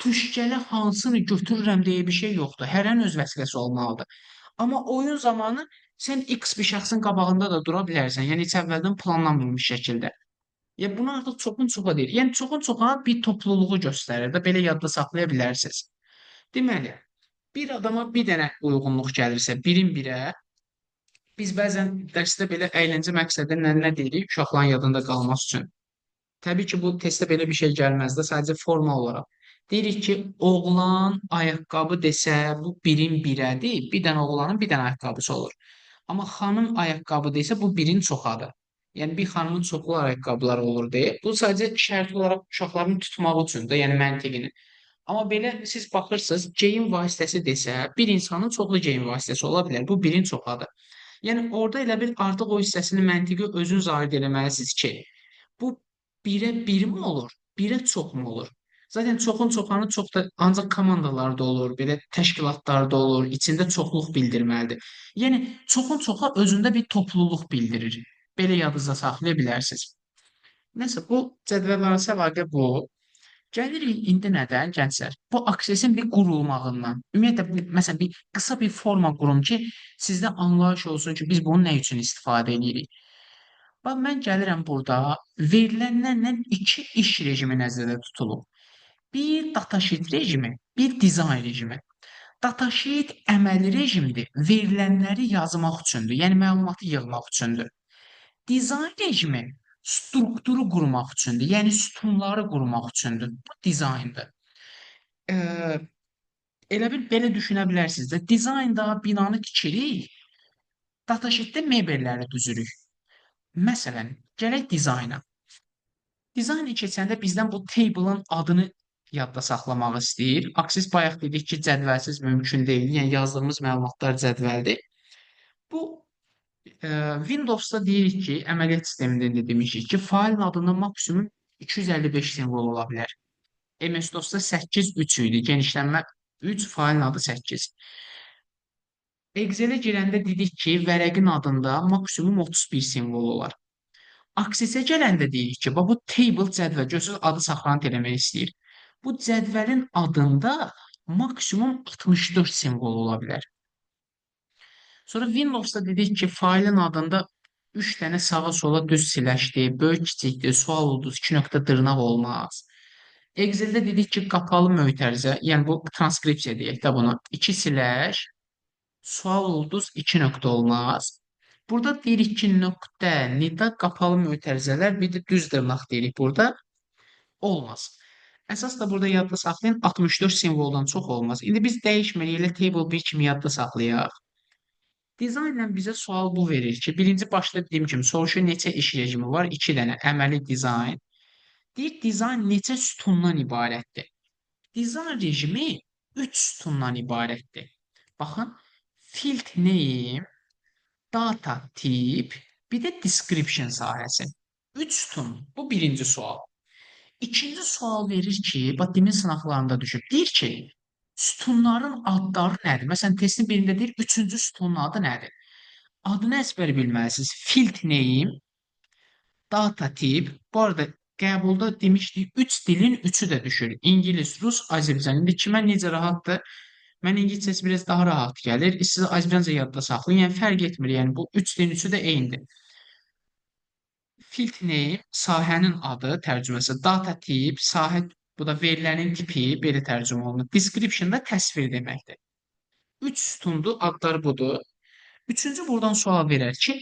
Tuşkələ hansını götürürəm deyə bir şey yoxdur. Hərənin öz vəsiqəsi olmalıdır. Amma oyun zamanı sən X bir şəxsin qabağında da dura bilərsən. Yəni heç əvvəldən planlanmamış şəkildə. Ya bunu artıq çoxun çoxa deyir. Yəni çoxun çoxa bir topluluğu göstərir də belə yadda saxlaya bilərsiniz. Deməli, bir adama bir dənə uyğunluq gəlirsə, birin birə, biz bəzən dərsdə belə əyləncə məqsədi nə deyirik? Uşaqların yadında qalması üçün. Təbii ki, bu testdə belə bir şey gəlməz də, sadəcə formal olaraq. Deyirik ki, oğlan ayaqqabı desə, bu birin birədir. Bir dənə oğlanın bir dənə ayaqqabısı olur. Amma xanım ayaqqabı desə, bu birin çoxadır. Yəni bir xanımın çoxlu ayaqqabıları olur deyə. Bu sadəcə şərti olaraq uşaqların tutmağı üçün də, yəni məntiqini. Amma belə siz baxırsınız, geyim vasitəsi desə, bir insanın çoxlu geyim vasitəsi ola bilər. Bu birin çoxadır. Yəni orada elə bil artıq o hissəsini məntiqi özünüz aid eləməlisiniz ki, bu birə bir mi olur, birə çox mu olur? Zaten çoxun çoxanı çox da ancaq komandalarda olur, belə təşkilatlarda olur, içində çoxluq bildirməlidir. Yəni çoxun çoxa özündə bir topluluq bildirir. Belə yadınızda saxlaya bilərsiniz. Nəsə bu cədvəl arası əlaqə bu. Gəlirik indi nədən gənclər? Bu aksesin bir qurulmağından. Ümumiyyətlə məsələn bir qısa bir forma qurum ki, sizdə anlayış olsun ki, biz bunu nə üçün istifadə edirik. Bax mən gəlirəm burada verilənlərlə iki iş rejimi nəzərdə tutulub. Bir datasheet rejimi, bir dizayn rejimi. Datasheet əməli rejimdir, verilənləri yazmaq üçündür, yəni məlumatı yığmaq üçündür. Dizayn rejimi strukturu qurmaq üçündür, yəni sütunları qurmaq üçündür. Bu dizayndır. Eee, Elə bil belə düşünə bilərsiniz də, dizaynda binanı tikirik, datasheetdə mebelləri düzürük. Məsələn, gələk dizayna. Dizayna keçəndə bizdən bu table-ın adını yadda saxlamağı istəyir. Aksis bayaq dedik ki, cədvəlsiz mümkün deyil. Yəni yazdığımız məlumatlar cədvəldir. Bu Windowsda deyirik ki, əməliyyat sistemində də demişik ki, faylın adında maksimum 255 simvol ola bilər. MS-DOS-da 8 3 idi. Genişlənmə 3, faylın adı 8. Excel-ə girəndə dedik ki, vərəqin adında maksimum 31 simvol olar. Access-ə gələndə deyirik ki, bax bu table cədvəl görürsüz adı saxlanıb eləmək istəyir. Bu cədvəlin adında maksimum 64 simvol ola bilər. Sonra Windows'da dedik ki, faylın adında 3 dənə sağa sola düz siləşdi, böyük kiçikdir, sual ulduz, 2 nöqtə dırnaq olmaz. Excel-də dedik ki, qapalı mötərizə, yəni bu transkripsiya deyək də buna. 2 siləş, sual ulduz, 2 nöqtə olmaz. Burada deyirik ki, nöqtə, nida, qapalı mötərizələr, bir də düz dırnaq deyirik burada. Olmaz. Əsas da burada yadda saxlayın, 64 simvoldan çox olmaz. İndi biz dəyişmirik, elə table 1 kimi yadda saxlayaq. Dizaynla bizə sual bu verir ki, birinci başda dediyim kimi soruşur neçə iş rejimi var? 2 dənə əməli dizayn. Deyir dizayn neçə sütundan ibarətdir? Dizayn rejimi 3 sütundan ibarətdir. Baxın, field name, data tip, bir də description sahəsi. 3 sütun. Bu birinci sual. İkinci sual verir ki, bax demin sınaqlarında düşüb. Deyir ki, sütunların adları nədir? Məsələn, testin birində deyir, üçüncü sütunun adı nədir? Adını əzbər bilməlisiniz. Field name, data tip. Bu arada qəbulda demişdik, 3 dilin 3-ü də düşür. İngilis, rus, Azərbaycan. İndi kimə necə rahatdır? Mən ingiliscəsi biraz daha rahat gəlir. Siz Azərbaycanca yadda saxlayın. Yəni fərq etmir. Yəni bu 3 dilin 3-ü də eynidir. Field name, sahənin adı, tərcüməsi. Data tip, sahə, bu da verilənin tipi, belə tərcümə olunur. Description da təsvir deməkdir. 3 sütundur, adlar budur. Üçüncü buradan sual verər ki,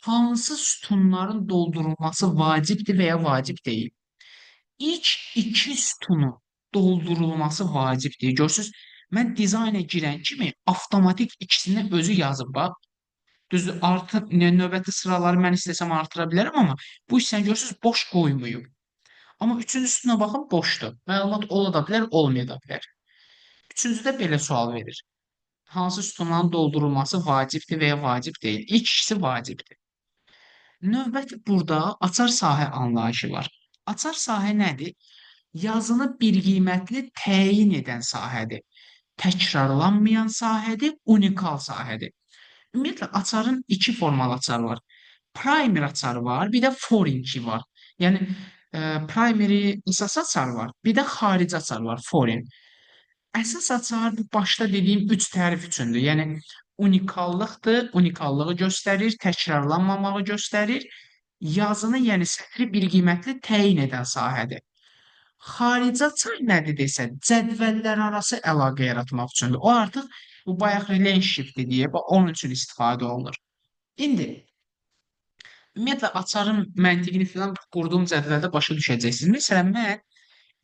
hansı sütunların doldurulması vacibdir və ya vacib deyil? İlk 2 sütunun doldurulması vacibdir. Görürsüz, mən dizayna girən kimi avtomatik ikisini özü yazıb bax. Düzdür, növbəti sıraları mən istəsəm artıra bilərəm, amma bu hissəni görürsüz boş qoymayıb. Amma üçüncü sütuna baxın boşdur. Məlumat ola da bilər, olmaya da bilər. Üçüncüdə belə sual verir. hansı sütunların doldurulması vacibdir və ya vacib deyil? İlk ikisi vacibdir. Növbəti burada açar sahə anlayışı var. Açar sahə nədir? Yazını bir qiymətli təyin edən sahədir. Təkrarlanmayan sahədir, unikal sahədir. Ümumiyyətlə açarın iki formalı açar var. Primer açarı var, bir də foreign key var. Yəni primary əsas açar var, bir də xarici açar var, foreign. Əsas açar bu başda dediyim üç tərif üçündür. Yəni unikallıqdır, unikallığı göstərir, təkrarlanmamağı göstərir. Yazını, yəni sətri bir qiymətli təyin edən sahədir. Xarici açar nədir desə, cədvəllər arası əlaqə yaratmaq üçündür. O artıq bu bayaq relationship deyə, onun üçün istifadə olunur. İndi ümumiyyətlə açarın məntiqini filan qurduğum cədvəldə başa düşəcəksiniz. Məsələn, mən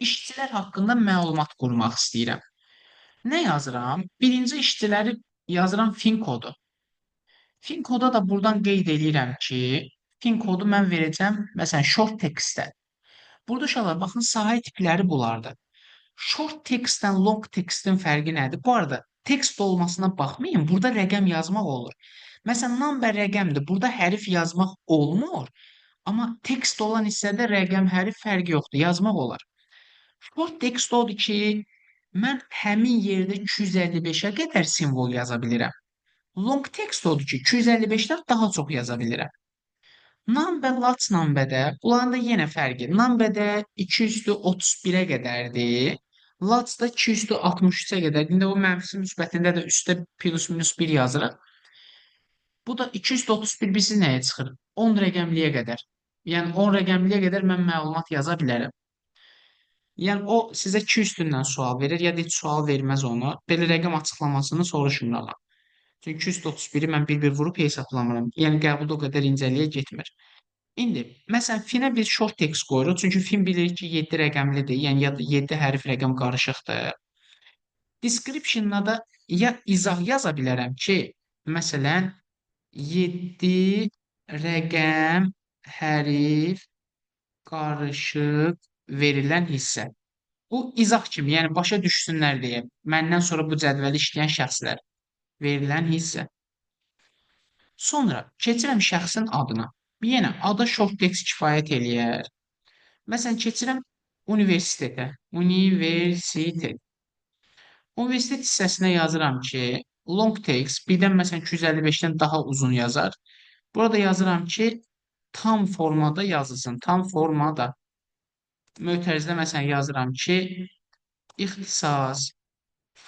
işçilər haqqında məlumat qurmaq istəyirəm. Nə yazıram? Birinci işçiləri yazıram fin kodu. Fin koda da buradan qeyd eləyirəm ki, fin kodu mən verəcəm, məsələn, short textdə. Burada uşaqlar, baxın, sahə tipləri bunlardır. Short textdən long textin fərqi nədir? Bu arada, text olmasına baxmayın, burada rəqəm yazmaq olur. Məsələn, number rəqəmdir, burada hərf yazmaq olmur. Amma text olan hissədə rəqəm, hərf fərqi yoxdur, yazmaq olar. Short text odur ki, mən həmin yerdə 255-ə qədər simvol yaza bilirəm. Long text odur ki, 255-dən daha çox yaza bilirəm. Number, lat number-də bunların da yenə fərqi. Number-də 231-ə qədərdir. Lat-da 263-ə qədər. İndi o mənfisi müsbətində də üstə plus minus 1 yazırıq. Bu da 231 bilirsiz nəyə çıxır? 10 rəqəmliyə qədər. Yəni 10 rəqəmliyə qədər mən məlumat yaza bilərəm. Yəni o sizə 2 üstündən sual verir, ya da heç sual verməz onu. Belə rəqəm açıqlamasını soruşmurlar. Çünki 231-i mən bir-bir vurub hesablamıram. Yəni qəbulda o qədər incəliyə getmir. İndi məsələn finə biz short text qoyuruq. Çünki fin bilir ki, 7 rəqəmlidir. Yəni ya da 7 hərf rəqəm qarışıqdır. Description-da da ya izah yaza bilərəm ki, məsələn 7 rəqəm hərf qarışıq verilən hissə. Bu izah kimi, yəni başa düşsünlər deyə, məndən sonra bu cədvəli işləyən şəxslər verilən hissə. Sonra keçirəm şəxsin adına. Yenə ada short text kifayət eləyər. Məsələn, keçirəm universitetə. Universitet. Universitet hissəsinə yazıram ki, long text birdən məsələn 255-dən daha uzun yazar. Burada yazıram ki, tam formada yazılsın. Tam formada. Mötərizdə məsələn yazıram ki, ixtisas,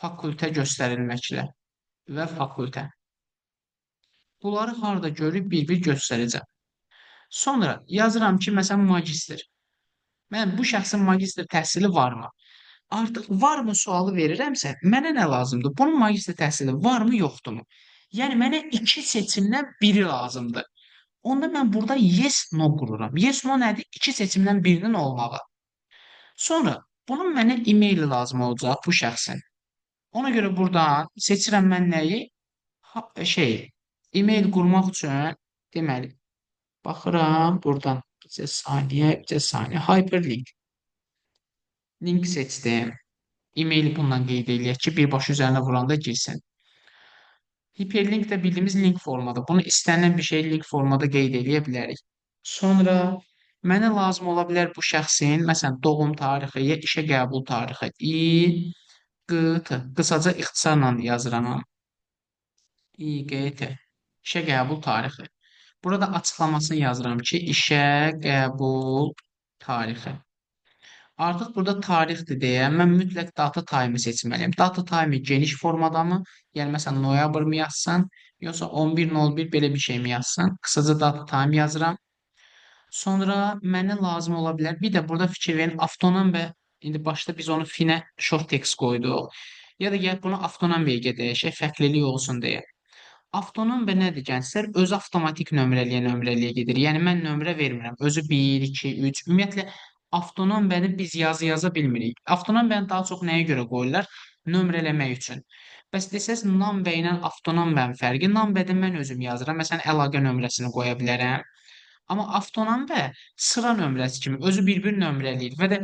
fakültə göstərilməklə və fakültə. Bunları harda görüb bir-bir göstərəcəm. Sonra yazıram ki, məsələn, magistr. Mən bu şəxsin magistr təhsili varmı? Artıq varmı sualı verirəmsə, mənə nə lazımdır? Bunun magistr təhsili varmı, yoxdurmu? Yəni mənə iki seçimdən biri lazımdır. Onda mən burada yes, no qururam. Yes, no nədir? İki seçimdən birinin olmağı. Sonra bunun mənə e-maili lazım olacaq bu şəxsin. Ona görə buradan seçirəm mən nəyi? E-mail qurmaq üçün deməli, baxıram buradan bir saniyə, hyperlink. Link seçdim. E-maili bundan qeyd eləyək ki, birbaşa üzərinə vuranda girsin. Hiperlink də bildiyimiz link formadır. Bunu istənilən bir şeyi link formada qeyd eləyə bilərik. Sonra mənə lazım ola bilər bu şəxsin, məsələn, doğum tarixi ya işə qəbul tarixi. İQT. Qısaca ixtisarla yazıram. İQT. İşə qəbul tarixi. Burada açıqlamasını yazıram ki, işə qəbul tarixi. Artıq burada tarixdir deyə mən mütləq data time seçməliyəm. Data time geniş formadamı? Yəni məsələn noyabr mı yazsan, yoxsa 11.01 belə bir şey mi yazsan? Qısaca data time yazıram. Sonra mənə lazım ola bilər. Bir də burada fikir verin, avtonom və indi başda biz onu finə short text qoyduq. Ya da gəlib bunu avtonomiyaya gedək, fərqlilik olsun deyə. Avtonom və nədir gənclər? Özü avtomatik nömrəliyə gedir. Yəni mən nömrə vermirəm. Özü 1, 2, 3. Ümumiyyətlə avtonom bəni biz yaza bilmirik. Avtonom bəni daha çox nəyə görə qoyurlar? Nömrələmək üçün. Bəs desəz number ilə avtonom bənin fərqi, number-də mən özüm yazıram. Məsələn, əlaqə nömrəsini qoya bilərəm. Amma avtonom bə sıra nömrəsi kimi özü bir-bir nömrələyir və də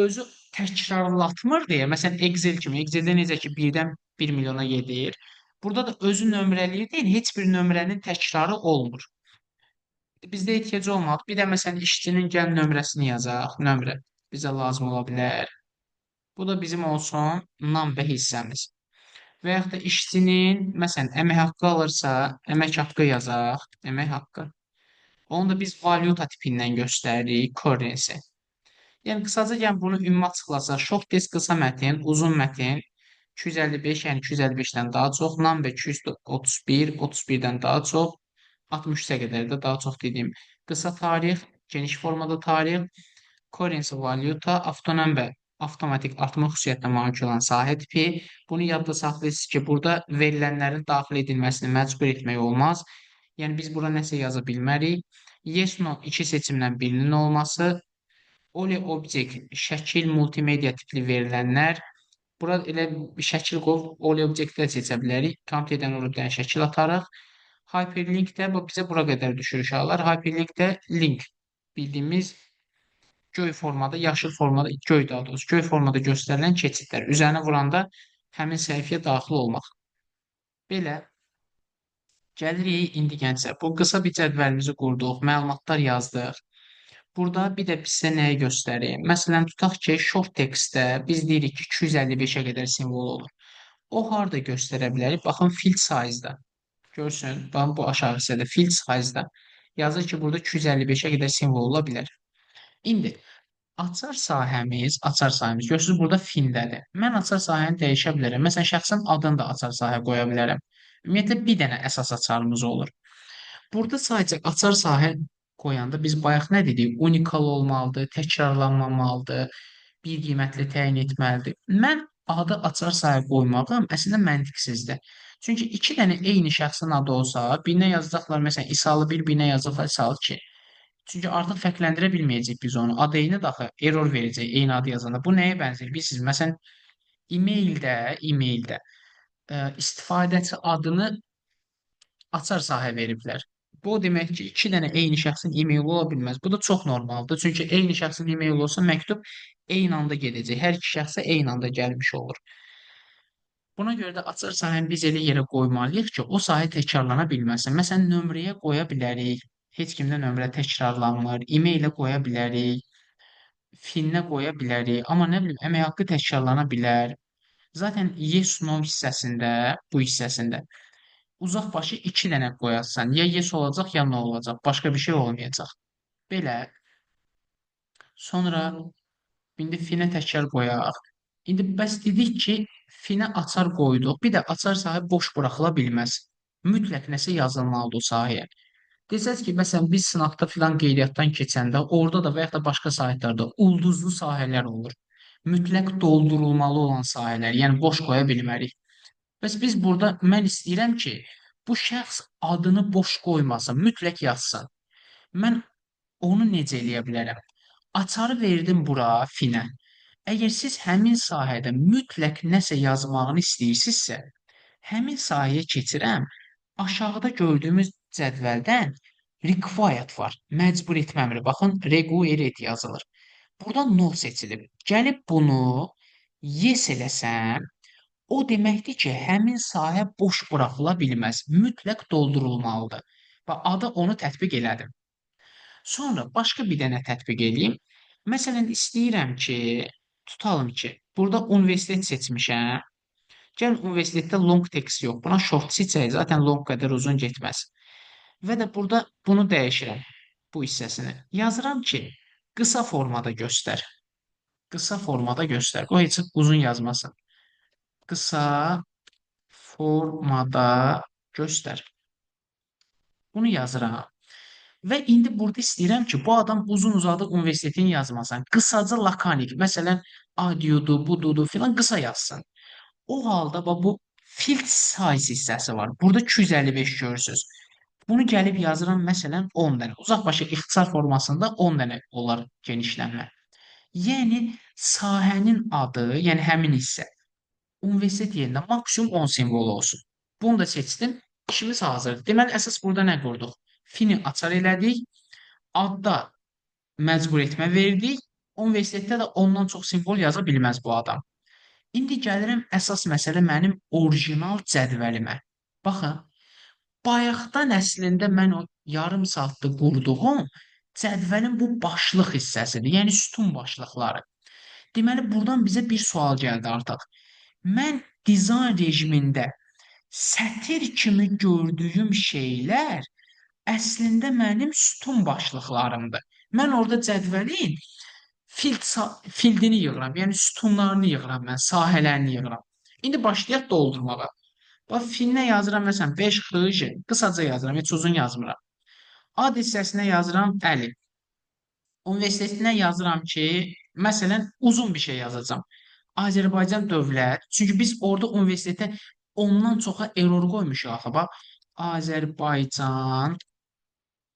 özü təkrarlatmır deyə. Məsələn, Excel kimi. Exceldə necə ki, 1-dən 1 milyona gedir. Burada da özü nömrələyir deyil, heç bir nömrənin təkrarı olmur. Bizdə ehtiyac olmadı. Bir də məsələn, işçinin gəl nömrəsini yazaq. Nömrə bizə lazım ola bilər. Bu da bizim olsun nam və hissəmiz. Və yaxud da işçinin, məsələn, əmək haqqı alırsa, əmək haqqı yazaq. Əmək haqqı. Onu da biz valyuta tipindən göstəririk, currency. Yəni qısaca yəni bunu ümumi açıqlasaq, short test qısa mətin, uzun mətin 255, yəni 255-dən daha çox, nam və 231, 31-dən daha çox, 63-ə qədər də daha çox dediyim qısa tarix, geniş formada tarix, currency valyuta, avtonom və avtomatik artma xüsusiyyətinə malik olan sahə tipi. Bunu yadda saxlayırsınız ki, burada verilənlərin daxil edilməsini məcbur etmək olmaz. Yəni biz bura nəsə yaza bilmərik. Yes, no iki seçimdən birinin olması, Oli obyekt, şəkil, multimedia tipli verilənlər. Bura elə şəkil qov, Oli obyektlər seçə bilərik. Kompüterdən orada bir dənə şəkil atarıq. Hyperlink də bu bizə bura qədər düşür uşaqlar. Hyperlink də link bildiyimiz göy formada, yaşıl formada, göy daha doğrusu, göy formada göstərilən keçidlər. Üzərinə vuranda həmin səhifəyə daxil olmaq. Belə gəlirik indi gəncə. Bu qısa bir cədvəlimizi qurduq, məlumatlar yazdıq. Burada bir də bizə nəyi göstərir? Məsələn, tutaq ki, short textdə biz deyirik ki, 255-ə qədər simvol olur. O harda göstərə bilərik? Baxın, field size-da. Görsün, baxın bu aşağı hissədə field size-da yazır ki, burada 255-ə qədər simvol ola bilər. İndi açar sahəmiz görürsünüz burada findədir. Mən açar sahəni dəyişə bilərəm. Məsələn, şəxsin adını da açar sahə qoya bilərəm. Ümumiyyətlə bir dənə əsas açarımız olur. Burada sadəcə açar sahə qoyanda biz bayaq nə dedik? Unikal olmalıdır, təkrarlanmamalıdır, bir qiymətli təyin etməlidir. Mən adı açar sahə qoymağım əslində məntiqsizdir. Çünki iki dənə eyni şəxsin adı olsa, birinə yazacaqlar, məsələn, İsalı 1, birinə yazacaqlar İsalı 2. Çünki artıq fərqləndirə bilməyəcəyik biz onu. Adı eyni də axı error verəcək eyni adı yazanda. Bu nəyə bənzəyir? Bilirsiniz, məsələn, e-maildə istifadəçi adını açar sahə veriblər. Bu o demək ki, iki dənə eyni şəxsin e-maili ola bilməz. Bu da çox normaldır. Çünki eyni şəxsin e-maili olsa məktub eyni anda gedəcək. Hər iki şəxsə eyni anda gəlmiş olur. Buna görə də açar sahəni biz elə yerə qoymalıyıq ki, o sahə təkrarlana bilməsin. Məsələn, nömrəyə qoya bilərik. Heç kimdə nömrə təkrarlanmır. E-mailə qoya bilərik. Filinə qoya bilərik. Amma nə bilim, əmək haqqı təkrarlana bilər. Zaten yes no hissəsində, bu hissəsində uzaq başı 2 dənə qoyarsan. Ya yes olacaq, ya no olacaq. Başqa bir şey olmayacaq. Belə. Sonra indi finə təkrar qoyaq. İndi bəs dedik ki, finə açar qoyduq. Bir də açar sahə boş buraxıla bilməz. Mütləq nəsə yazılmalıdır o sahəyə. Desəz ki, məsələn, biz sınaqda filan qeydiyyatdan keçəndə orada da və yaxud da başqa saytlarda ulduzlu sahələr olur. Mütləq doldurulmalı olan sahələr, yəni boş qoya bilmərik. Bəs biz burada mən istəyirəm ki, bu şəxs adını boş qoymasın, mütləq yazsın. Mən onu necə eləyə bilərəm? Açarı verdim bura finə. Əgər siz həmin sahədə mütləq nəsə yazmağını istəyirsinizsə, həmin sahəyə keçirəm. Aşağıda gördüyümüz cədvəldən required var. Məcbur etmə əmri. Baxın, required yazılır. Burada no seçilib. Gəlib bunu yes eləsəm, o deməkdir ki, həmin sahə boş buraxıla bilməz. Mütləq doldurulmalıdır. Və adı onu tətbiq elədim. Sonra başqa bir dənə tətbiq eləyim. Məsələn, istəyirəm ki, tutalım ki, burada universitet seçmişəm. Gəl universitetdə long text yox. Buna short seçək. Zaten long qədər uzun getməz. Və də burada bunu dəyişirəm. Bu hissəsini. Yazıram ki, qısa formada göstər. Qısa formada göstər. O heç uzun yazmasın. Qısa formada göstər. Bunu yazıram. Və indi burada istəyirəm ki, bu adam uzun-uzadı universitetin yazmasın. Qısaca lakanik. Məsələn, adiodur, bududur filan qısa yazsın. O halda bu field size hissəsi var. Burada 255 görürsünüz. Bunu gəlib yazıram məsələn 10 dənə. Uzaq başı ixtisar formasında 10 dənə olar genişlənmə. Yəni sahənin adı, yəni həmin hissə universitet yerində maksimum 10 simvol olsun. Bunu da seçdim. İşimiz hazırdır. Deməli əsas burada nə qurduq? Fini açar elədik. Adda məcbur etmə verdik. Universitetdə də ondan çox simvol yaza bilməz bu adam. İndi gəlirəm əsas məsələ mənim orijinal cədvəlimə. Baxın, bayaqdan əslində mən o yarım saatda qurduğum cədvəlin bu başlıq hissəsidir, yəni sütun başlıqları. Deməli, buradan bizə bir sual gəldi artıq. Mən dizayn rejimində sətir kimi gördüyüm şeylər əslində mənim sütun başlıqlarımdır. Mən orada cədvəlin fildini yığıram, yəni sütunlarını yığıram mən, sahələrini yığıram. İndi başlayaq doldurmağa. Bax, filinə yazıram, məsələn, 5 xıj, qısaca yazıram, heç uzun yazmıram. Ad hissəsinə yazıram əlif. Universitetinə yazıram ki, məsələn, uzun bir şey yazacağam. Azərbaycan dövlət, çünki biz orada universitetə ondan çoxa error qoymuşuq axı, bax. Azərbaycan.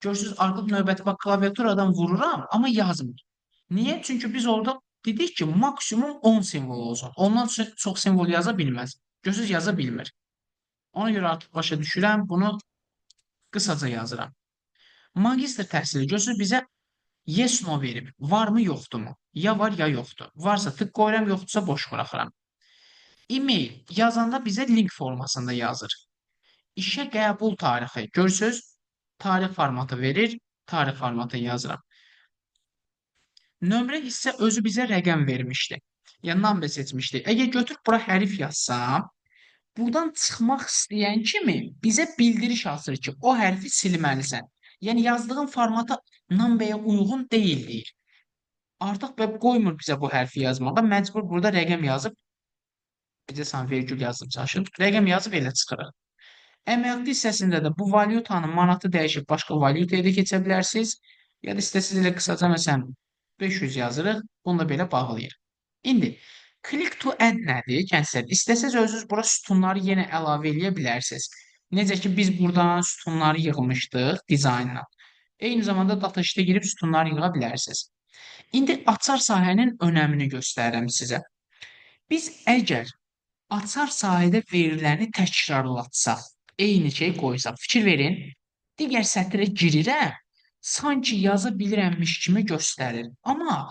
Görürsüz, artıq növbəti bax klaviaturadan vururam, amma yazmır. Niyə? Çünki biz orada dedik ki, maksimum 10 simvol olsun. Ondan çox simvol yaza bilməz. Görürsüz, yaza bilmir. Ona görə artıq başa düşürəm, bunu qısaca yazıram. Magistr təhsili görürsüz bizə yes no verib. Varmı, yoxdurmu? Ya var, ya yoxdur. Varsa tık qoyuram, yoxdursa boş buraxıram. E-mail yazanda bizə link formasında yazır. İşə qəbul tarixi. Görürsüz, tarix formatı verir, tarix formatı yazıram. Nömrə hissə özü bizə rəqəm vermişdi. Yəni number seçmişdi. Əgər götürüb bura hərf yazsam, buradan çıxmaq istəyən kimi bizə bildiriş açır ki, o hərfi silməlisən. Yəni yazdığın formata numberə uyğun deyil deyir. Artıq web qoymur bizə bu hərfi yazmağa. Məcbur burada rəqəm yazıb, bizə sən vergül yazıb çalışır. Rəqəm yazıb elə çıxırıq. Əmək hissəsində də bu valyutanın manatı dəyişib başqa valyutaya da keçə bilərsiniz. Ya da istəsiniz elə qısaca məsələn 500 yazırıq. Bunu da belə bağlayır. İndi click to add nədir? Gənclər, istəsəz özünüz bura sütunları yenə əlavə eləyə bilərsiniz. Necə ki biz buradan sütunları yığmışdıq dizaynla. Eyni zamanda data sheetə girib sütunları yığa bilərsiniz. İndi açar sahənin önəmini göstərirəm sizə. Biz əgər açar sahədə veriləni təkrarlatsaq, eyni şey qoysaq, fikir verin, digər sətrə girirəm, sanki yaza bilirəmmiş kimi göstərir. Amma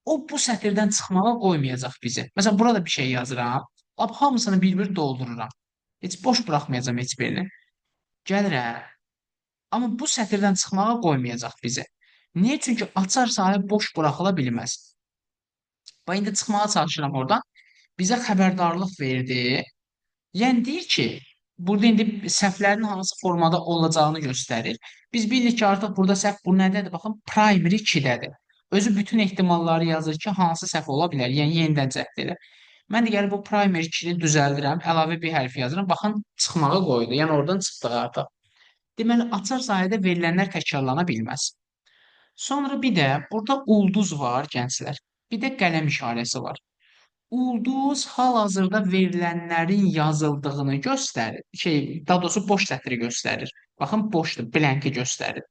o bu sətirdən çıxmağa qoymayacaq bizi. Məsələn, burada bir şey yazıram, hamısını bir-bir doldururam. Heç boş buraxmayacağam heç birini. Gəlirəm, amma bu sətirdən çıxmağa qoymayacaq bizi. Niyə? Çünki açar sahə boş buraxıla bilməz. Bax, indi çıxmağa çalışıram oradan. Bizə xəbərdarlıq verdi. Yəni deyir ki, burada indi səhvlərin hansı formada olacağını göstərir. Biz bilirik ki, artıq burada səhv bu nədədir? Baxın, primary 2-dədir. Özü bütün ehtimalları yazır ki, hansı səhv ola bilər. Yəni yenidən cəhd edir. Mən də gəlib bu primary 2-ni düzəldirəm, əlavə bir hərf yazıram. Baxın, çıxmağa qoydu. Yəni oradan çıxdıq artıq. Deməli, açar sahədə verilənlər təkrarlana bilməz. Sonra bir də burada ulduz var, gənclər. Bir də qələm işarəsi var. Ulduz hal-hazırda verilənlərin yazıldığını göstərir. Daha doğrusu boş sətri göstərir. Baxın, boşdur, blanki göstərir.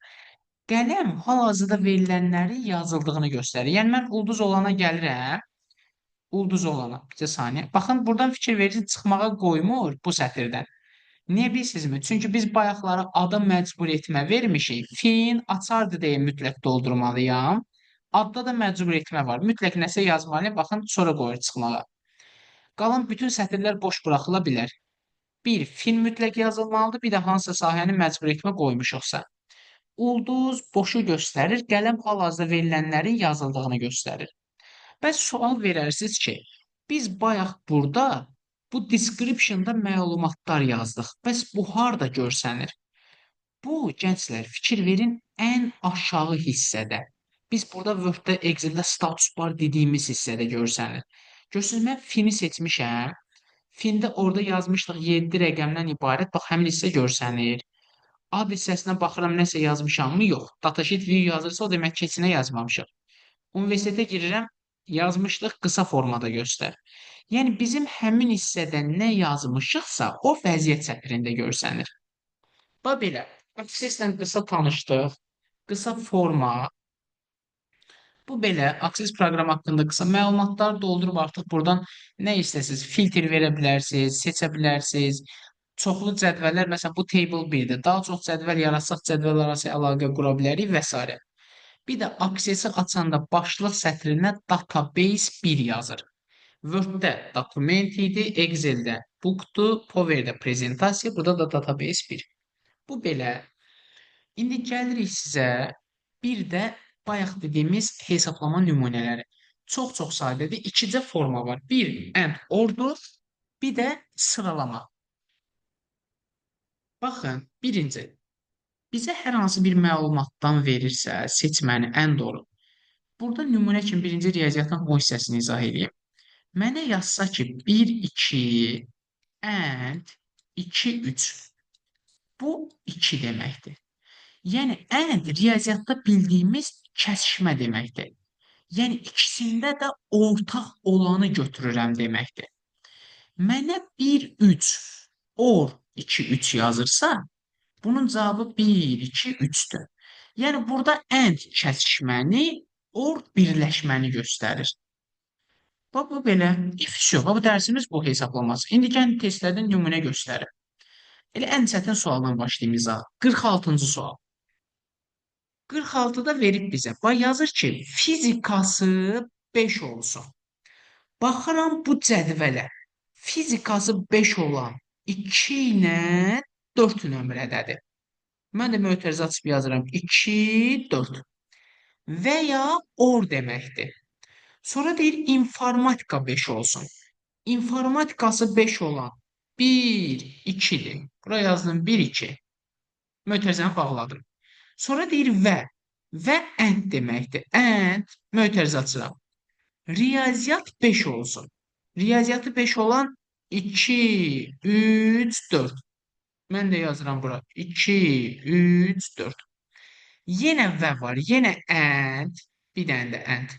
Qələm hal-hazırda verilənlərin yazıldığını göstərir. Yəni mən ulduz olana gəlirəm. Ulduz olana. Bir saniyə. Baxın, buradan fikir verirsiniz, çıxmağa qoymur bu sətirdən. Niyə bilirsinizmi? Çünki biz bayaqları ada məcbur etmə vermişik. Fin açardı deyə mütləq doldurmalıyam. Adda da məcbur etmə var. Mütləq nəsə yazmalıyam. Baxın, sonra qoyur çıxmağa. Qalan bütün sətirlər boş buraxıla bilər. Bir, fin mütləq yazılmalıdır. Bir də hansısa sahəni məcbur etmə qoymuşuqsa. Ulduz boşu göstərir. Qələm hal-hazırda verilənlərin yazıldığını göstərir. Bəs sual verərsiniz ki, biz bayaq burada bu description-da məlumatlar yazdıq. Bəs bu harda görsənir? Bu, gənclər, fikir verin, ən aşağı hissədə. Biz burada Word-də, Excel-də status bar dediyimiz hissədə görsənir. Görürsünüz, mən fini seçmişəm. Fində orada yazmışdıq 7 rəqəmdən ibarət. Bax, həmin hissə görsənir. Ad hissəsinə baxıram, nəsə yazmışammı? Yox. Datasheet view yazırsa, o demək ki, heç nə yazmamışıq. Universitetə girirəm, yazmışdıq, qısa formada göstər. Yəni bizim həmin hissədə nə yazmışıqsa, o vəziyyət sətrində görsənir. Bax belə, akseslə qısa tanışdıq, qısa forma. Bu belə, akses proqram haqqında qısa məlumatlar doldurub artıq buradan nə istəsiniz, filtr verə bilərsiniz, seçə bilərsiniz. Çoxlu cədvəllər, məsələn bu table 1-dir. Daha çox cədvəl yaratsaq cədvəl arası əlaqə qura bilərik və s. Bir də aksesi açanda başlıq sətrinə database 1 yazır. Word-də dokument idi, Excel-də bookdur, Power-də prezentasiya, burada da database 1. Bu belə. İndi gəlirik sizə bir də bayaq dediyimiz hesablama nümunələri. Çox-çox sadədir. İkicə forma var. Bir and ordur, bir də sıralama. Baxın, birinci, bizə hər hansı bir məlumatdan verirsə, seçməni and orun. Burada nümunə kimi birinci riyaziyyatın o hissəsini izah edeyim. Mənə yazsa ki, 1, 2 and 2, 3. Bu 2 deməkdir. Yəni and riyaziyyatda bildiyimiz kəsişmə deməkdir. Yəni ikisində də ortaq olanı götürürəm deməkdir. Mənə 1, 3 or 2, 3 yazırsa, bunun cavabı 1, 2, 3-dür. Yəni burada and kəsişməni, or birləşməni göstərir. Bax, bu belə. If yox. Bu dərsimiz bu hesablaması. İndi gəlin testlərdən nümunə göstərim. Elə ən çətin sualdan başlayayım izaha. 46-cı sual. 46-da verib bizə. Bax, yazır ki, fizikası 5 olsun. Baxıram bu cədvələ. Fizikası 5 olan 2 ilə 4 nömrədədir. Mən də mötərizə açıb yazıram. 2, 4. Və ya or deməkdir. Sonra deyir informatika 5 olsun. İnformatikası 5 olan 1, 2'dir. Buraya yazdım 1, 2. Mötərizəni bağladım. Sonra deyir və. Və and deməkdir. And mötərizə açıram. Riyaziyyat 5 olsun. Riyaziyyatı 5 olan 2, 3, 4. Mən də yazıram bura. 2, 3, 4. Yenə və var. Yenə and. Bir dənə də and.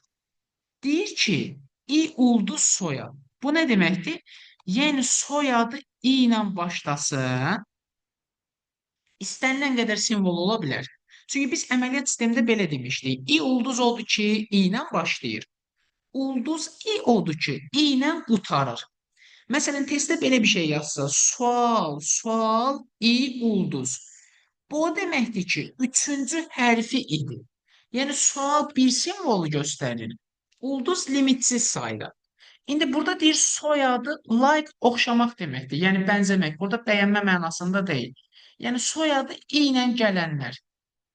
Deyir ki, i ulduz soyad. Bu nə deməkdir? Yəni soyadı i ilə başlasın. İstənilən qədər simvol ola bilər. Çünki biz əməliyyat sistemində belə demişdik. I ulduz oldu ki, i ilə başlayır. Ulduz i oldu ki, i ilə qurtarır. Məsələn, testdə belə bir şey yazsa, sual, i ulduz. Bu o deməkdir ki, üçüncü hərfi idi. Yəni sual bir simvolu göstərir. Ulduz limitsiz sayda. İndi burada deyir soyadı like oxşamaq deməkdir. Yəni bənzəmək. Burada bəyənmə mənasında deyil. Yəni soyadı i ilə gələnlər.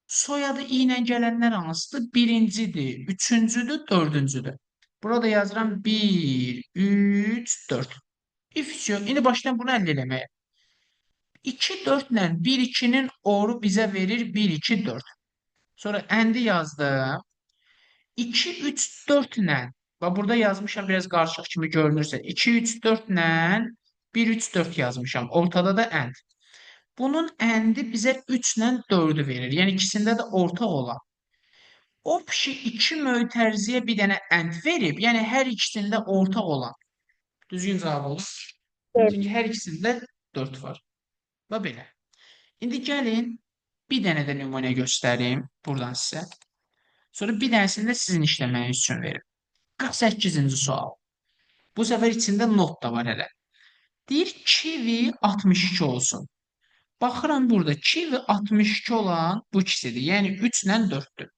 Soyadı i ilə gələnlər hansıdır? Birincidir, üçüncüdür, dördüncüdür. Burada yazıram 1, 3, 4. If yox. İndi başlayalım bunu əldə eləməyə. 2, 4 ilə 1, 2-nin oru bizə verir 1, 2, 4. Sonra endi yazdım. 2, 3, 4 ilə və burada yazmışam biraz qarışıq kimi görünürsə 2, 3, 4 ilə 1, 3, 4 yazmışam. Ortada da end. Bunun endi bizə 3 ilə 4-ü verir. Yəni ikisində də ortaq olan. O pişi 2 mötərizəyə bir dənə end verib. Yəni hər ikisində ortaq olan. Düzgün cavab olur. Çünki hər ikisində 4 var. Və belə. İndi gəlin bir dənə də nümunə göstərim buradan sizə. Sonra bir dənəsini də sizin işləməyiniz üçün verim. 48-ci sual. Bu səfər içində not da var hələ. Deyir kivi 62 olsun. Baxıram burada kivi 62 olan bu ikisidir. Yəni 3 ilə 4-dür.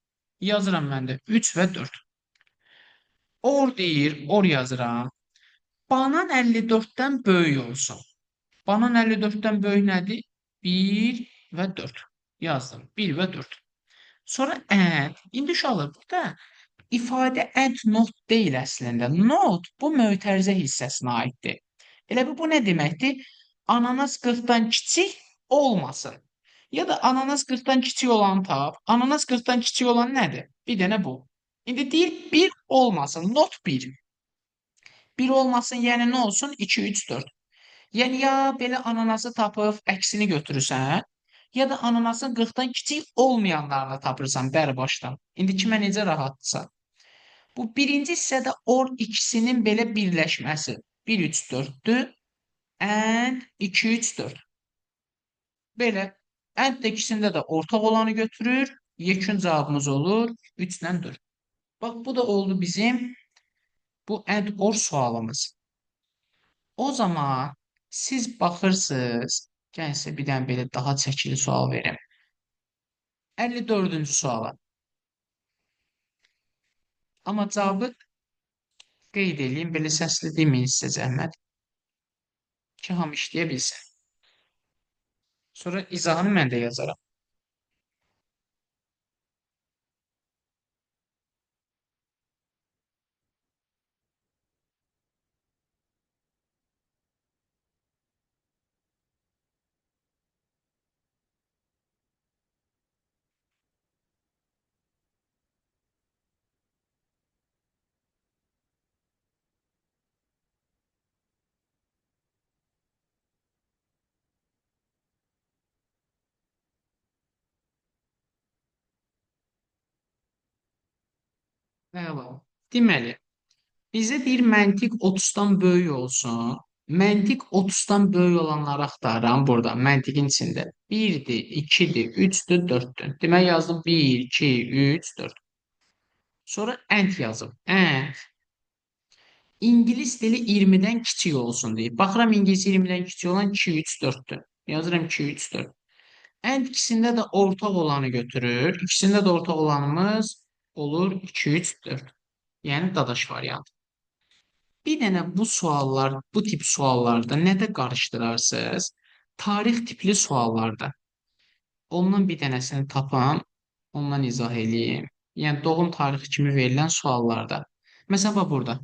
Yazıram mən də 3 və 4. Or deyir, or yazıram. Banan 54-dən böyük olsun. Banan 54-dən böyük nədir? 1 və 4. Yazdım. 1 və 4. Sonra and. İndi uşaqlar burada ifadə and not deyil əslində. Not bu mötərizə hissəsinə aiddir. Elə bu nə deməkdir? Ananas 40-dan kiçik olmasın. Ya da ananas 40-dan kiçik olanı tap. Ananas 40-dan kiçik olan nədir? Bir dənə bu. İndi deyir 1 olmasın. Not 1. 1 olmasın, yəni nə olsun? 2, 3, 4. Yəni ya belə ananası tapıb əksini götürürsən, ya da ananasın 40-dan kiçik olmayanlarını tapırsan bəri başdan. İndi kimə necə rahatdırsa. Bu birinci hissədə or ikisinin belə birləşməsi. 1, 3, 4-dür. And 2, 3, 4. Belə. And də ikisində də ortaq olanı götürür. Yekun cavabımız olur 3 ilə 4. Bax, bu da oldu bizim bu and or sualımız. O zaman siz baxırsınız. Gəlin sizə bir dənə belə daha çəkili sual verim. 54-cü suala. Amma cavabı qeyd edeyim, belə səsli deməyin sizə zəhmət ki, hamı işləyə bilsin. Sonra izahını mən də yazaram. Əla. Deməli, bizə deyir məntiq 30-dan böyük olsun. Məntiq 30-dan böyük olanları axtarıram burada, məntiqin içində. 1-dir, 2-dir, 3-dür, 4-dür. Demək yazdım 1, 2, 3, 4. Sonra end yazım. End. İngilis dili 20-dən kiçik olsun deyir. Baxıram ingilis 20-dən kiçik olan 2, 3, 4-dür. Yazıram 2, 3, 4. End ikisində də ortaq olanı götürür. İkisində də ortaq olanımız olur 2, 3, 4. Yəni dadaş variantı. Bir dənə bu suallar, bu tip suallarda nədə qarışdırarsınız? Tarix tipli suallarda. Ondan bir dənəsini tapam, ondan izah eləyim. Yəni doğum tarixi kimi verilən suallarda. Məsələn, bax burada.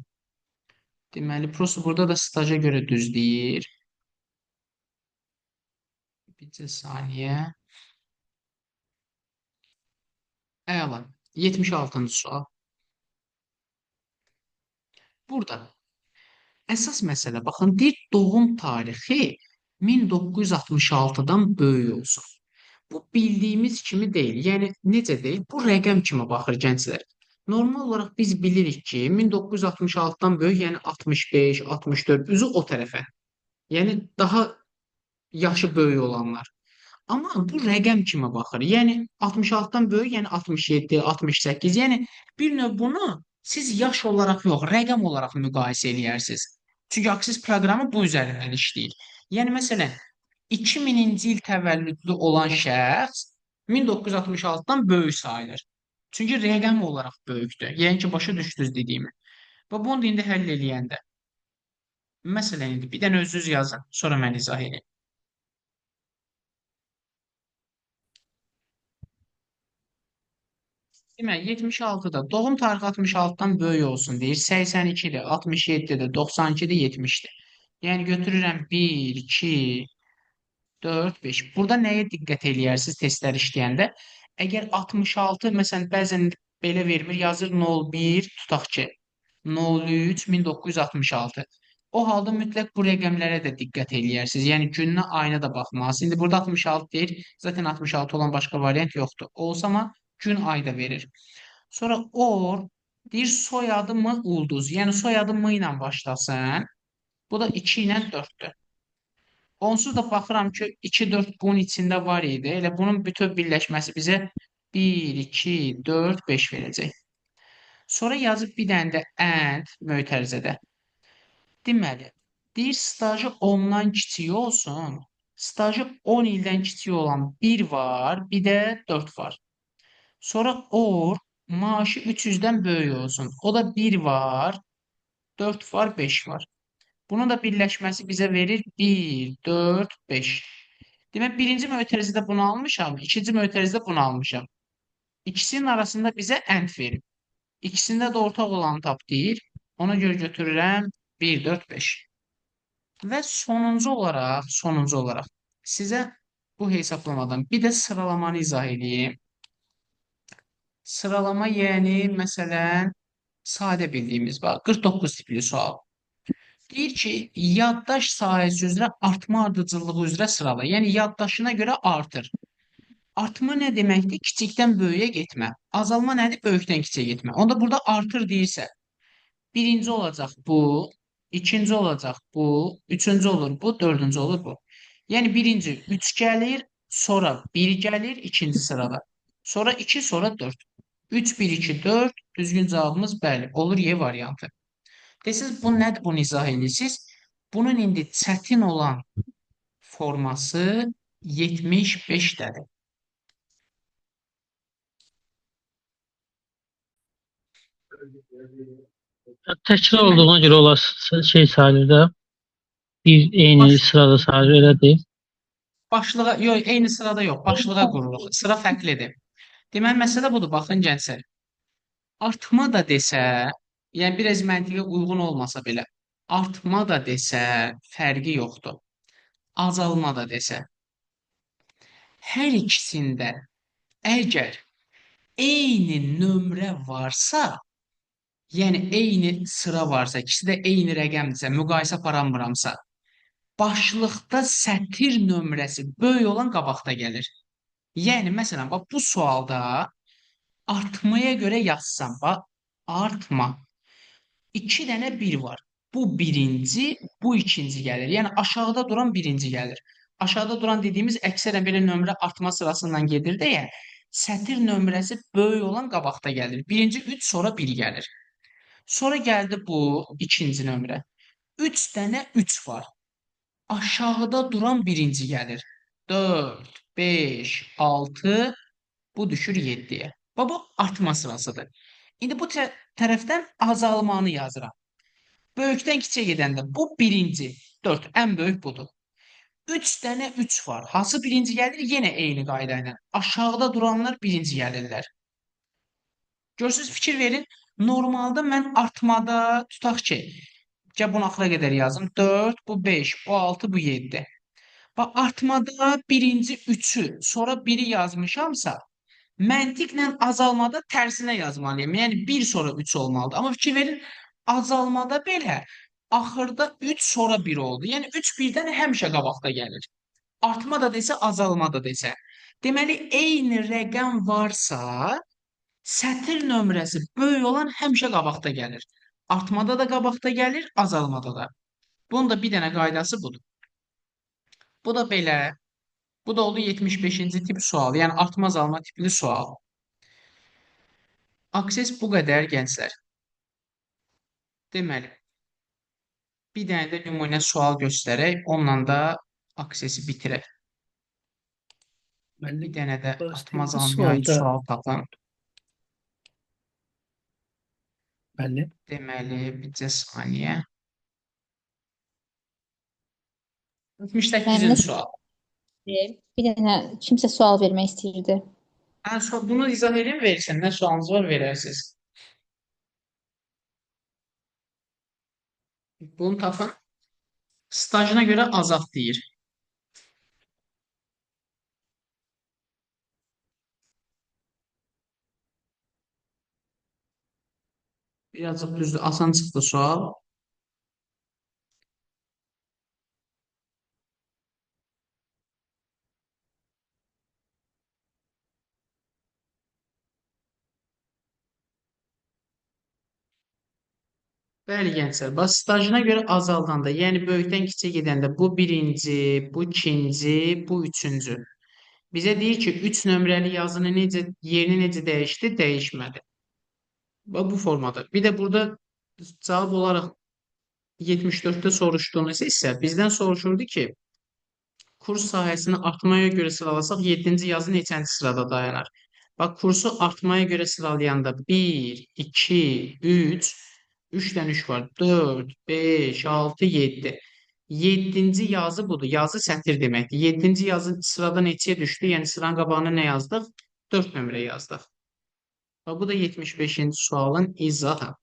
Deməli, prosta burada da staja görə düz deyir. Bir saniyə. Əla. 76-cı sual. Burada əsas məsələ, baxın, deyir doğum tarixi 1966-dan böyük olsun. Bu bildiyimiz kimi deyil. Yəni necə deyil? Bu rəqəm kimi baxır gənclər. Normal olaraq biz bilirik ki, 1966-dan böyük, yəni 65, 64, üzü o tərəfə. Yəni daha yaşı böyük olanlar. Amma bu rəqəm kimi baxır. Yəni 66-dan böyük, yəni 67, 68. Yəni bir növ bunu siz yaş olaraq yox, rəqəm olaraq müqayisə eləyərsiniz. Çünki Axis proqramı bu üzərindən işləyir. Yəni məsələn 2000-ci il təvəllüdlü olan şəxs 1966-dan böyük sayılır. Çünki rəqəm olaraq böyükdür. Yəni ki, başa düşdünüz dediyimi. Və bunu da indi həll eləyəndə. Məsələn, indi bir dənə özünüz yazın, sonra mən izah edeyim. Demək, 76-da doğum tarixi 66-dan böyük olsun deyir. 82-dir, 67-dir, 92-dir, 70-dir. Yəni götürürəm 1, 2, 4, 5. Burada nəyə diqqət eləyərsiniz testlər işləyəndə? Əgər 66, məsələn, bəzən belə vermir, yazır 01, tutaq ki, 03, 1966. O halda mütləq bu rəqəmlərə də diqqət eləyərsiniz. Yəni gününə, ayına da baxmalısınız. İndi burada 66 deyir. Zaten 66 olan başqa variant yoxdur. Olsa amma gün, ay da verir. Sonra or deyir soyadı mı ulduz. Yəni soyadı mı ilə başlasın. Bu da 2 ilə 4-dür. Onsuz da baxıram ki 2, 4 bunun içində var idi. Elə bunun bütöv birləşməsi bizə 1, 2, 4, 5 verəcək. Sonra yazıb bir dənə də and mötərizədə. Deməli, deyir stajı 10-dan kiçik olsun. Stajı 10 ildən kiçik olan 1 var, bir də 4 var. Sonra or maaşı 300-dən böyük olsun. O da 1 var, 4 var, 5 var. Bunun da birləşməsi bizə verir 1, 4, 5. Demək, birinci mötərizədə bunu almışam, ikinci mötərizədə bunu almışam. İkisinin arasında bizə end verir. İkisində də ortaq olanı tap deyir. Ona görə götürürəm 1, 4, 5. Və sonuncu olaraq sizə bu hesablamadan bir də sıralamanı izah edeyim. Sıralama yəni məsələn sadə bildiyimiz bax 49 tipli sual. Deyir ki, yaddaş sahəsi üzrə artma ardıcıllığı üzrə sırala. Yəni yaddaşına görə artır. Artma nə deməkdir? Kiçikdən böyüyə getmə. Azalma nədir? Böyükdən kiçiyə getmə. Onda burada artır deyirsə, birinci olacaq bu, ikinci olacaq bu, üçüncü olur bu, dördüncü olur bu. Yəni birinci 3 gəlir, sonra 1 gəlir ikinci sırada. Sonra 2, sonra 4. 3, 1, 2, 4. Düzgün cavabımız bəli, olur Y variantı. Desiniz bu nədir? Bunu izah edirsiniz. Bunun indi çətin olan forması 75-dədir. Təkrar Deməli, olduğuna görə olar şey sayılır da. Bir eyni baş, sırada sayılır elə deyil. başlığa, yox, eyni sırada yox, başlığa qururuq. Sıra fərqlidir. Deməli, məsələ budur, baxın gənclər. Artma da desə, yəni biraz məntiqə uyğun olmasa belə, artma da desə, fərqi yoxdur. Azalma da desə, hər ikisində əgər eyni nömrə varsa, yəni eyni sıra varsa, ikisi də eyni rəqəmdirsə, müqayisə aparamıramsa, başlıqda sətir nömrəsi böyük olan qabaqda gəlir. Yəni, məsələn, bax, bu sualda artmaya görə yazsam, bax, artma. 2 dənə 1 var. Bu birinci, bu ikinci gəlir. Yəni, aşağıda duran birinci gəlir. Aşağıda duran dediyimiz əksərən belə nömrə artma sırasından gedir deyə, sətir nömrəsi böyük olan qabaqda gəlir. Birinci 3, sonra 1 gəlir. Sonra gəldi bu ikinci nömrə. 3 dənə 3 var. Aşağıda duran birinci gəlir. 4, 5, 6, bu düşür 7-yə. Bu artma sırasıdır. İndi bu tərəfdən azalmanı yazıram. Böyükdən kiçiyə gedəndə bu birinci, 4 ən böyük budur. 3 dənə 3 var. Hansı birinci gəlir? Yenə eyni qayda ilə. Aşağıda duranlar birinci gəlirlər. Görürsüz, fikir verin. Normalda mən artmada tutaq ki, gəl bunu axıra qədər yazım. 4, bu 5, bu 6, bu 7. Bax, artmada birinci 3-ü, sonra 1-i yazmışamsa, məntiqlə azalmada tərsinə yazmalıyam. Yəni 1 sonra 3 olmalıdır. Amma fikir verin, azalmada belə axırda 3 sonra 1 oldu. Yəni 3 birdən həmişə qabaqda gəlir. Artma da desə, azalma da desə. Deməli, eyni rəqəm varsa, sətir nömrəsi böyük olan həmişə qabaqda gəlir. Artmada da qabaqda gəlir, azalmada da. Bunun da bir dənə qaydası budur. Bu da belə. Bu da oldu 75-ci tip sual. Yəni artma azalma tipli sual. Akses bu qədər gənclər. Deməli, bir dənə də nümunə sual göstərək, onunla da aksesi bitirək. Bir dənə də artma Bu azalmaya aid sualda sual tapın. bəli. Deməli, bircə saniyə. 78-ci Mənim sual. bir dənə kimsə sual vermək istəyirdi. Bunu izah edin, verirsən. Nə sualınız var, verərsiniz. Bunu tapın. Stajına görə azalt deyir. Birazcık düzdür, asan çıxdı sual. Bəli, gənclər, bax, stajına görə azaldanda, yəni böyükdən kiçiyə gedəndə bu birinci, bu ikinci, bu üçüncü. Bizə deyir ki, 3 nömrəli yazını yerini necə dəyişdi? Dəyişmədi. Bax, bu formada. Bir də burada cavab olaraq 74-də soruşduğunuz isə bizdən soruşurdu ki, kurs sahəsini artmaya görə sıralasaq 7-ci yazı neçənci sırada dayanar? Bax, kursu artmaya görə sıralayanda 1, 2, 3, 3 dənə 3 var. 4, 5, 6, 7. 7-ci yazı budur. Yazı sətir deməkdir. 7-ci yazı sırada neçəyə düşdü? Yəni sıranın qabağına nə yazdıq? 4 nömrə yazdıq. Bax, bu da 75-ci sualın izahı.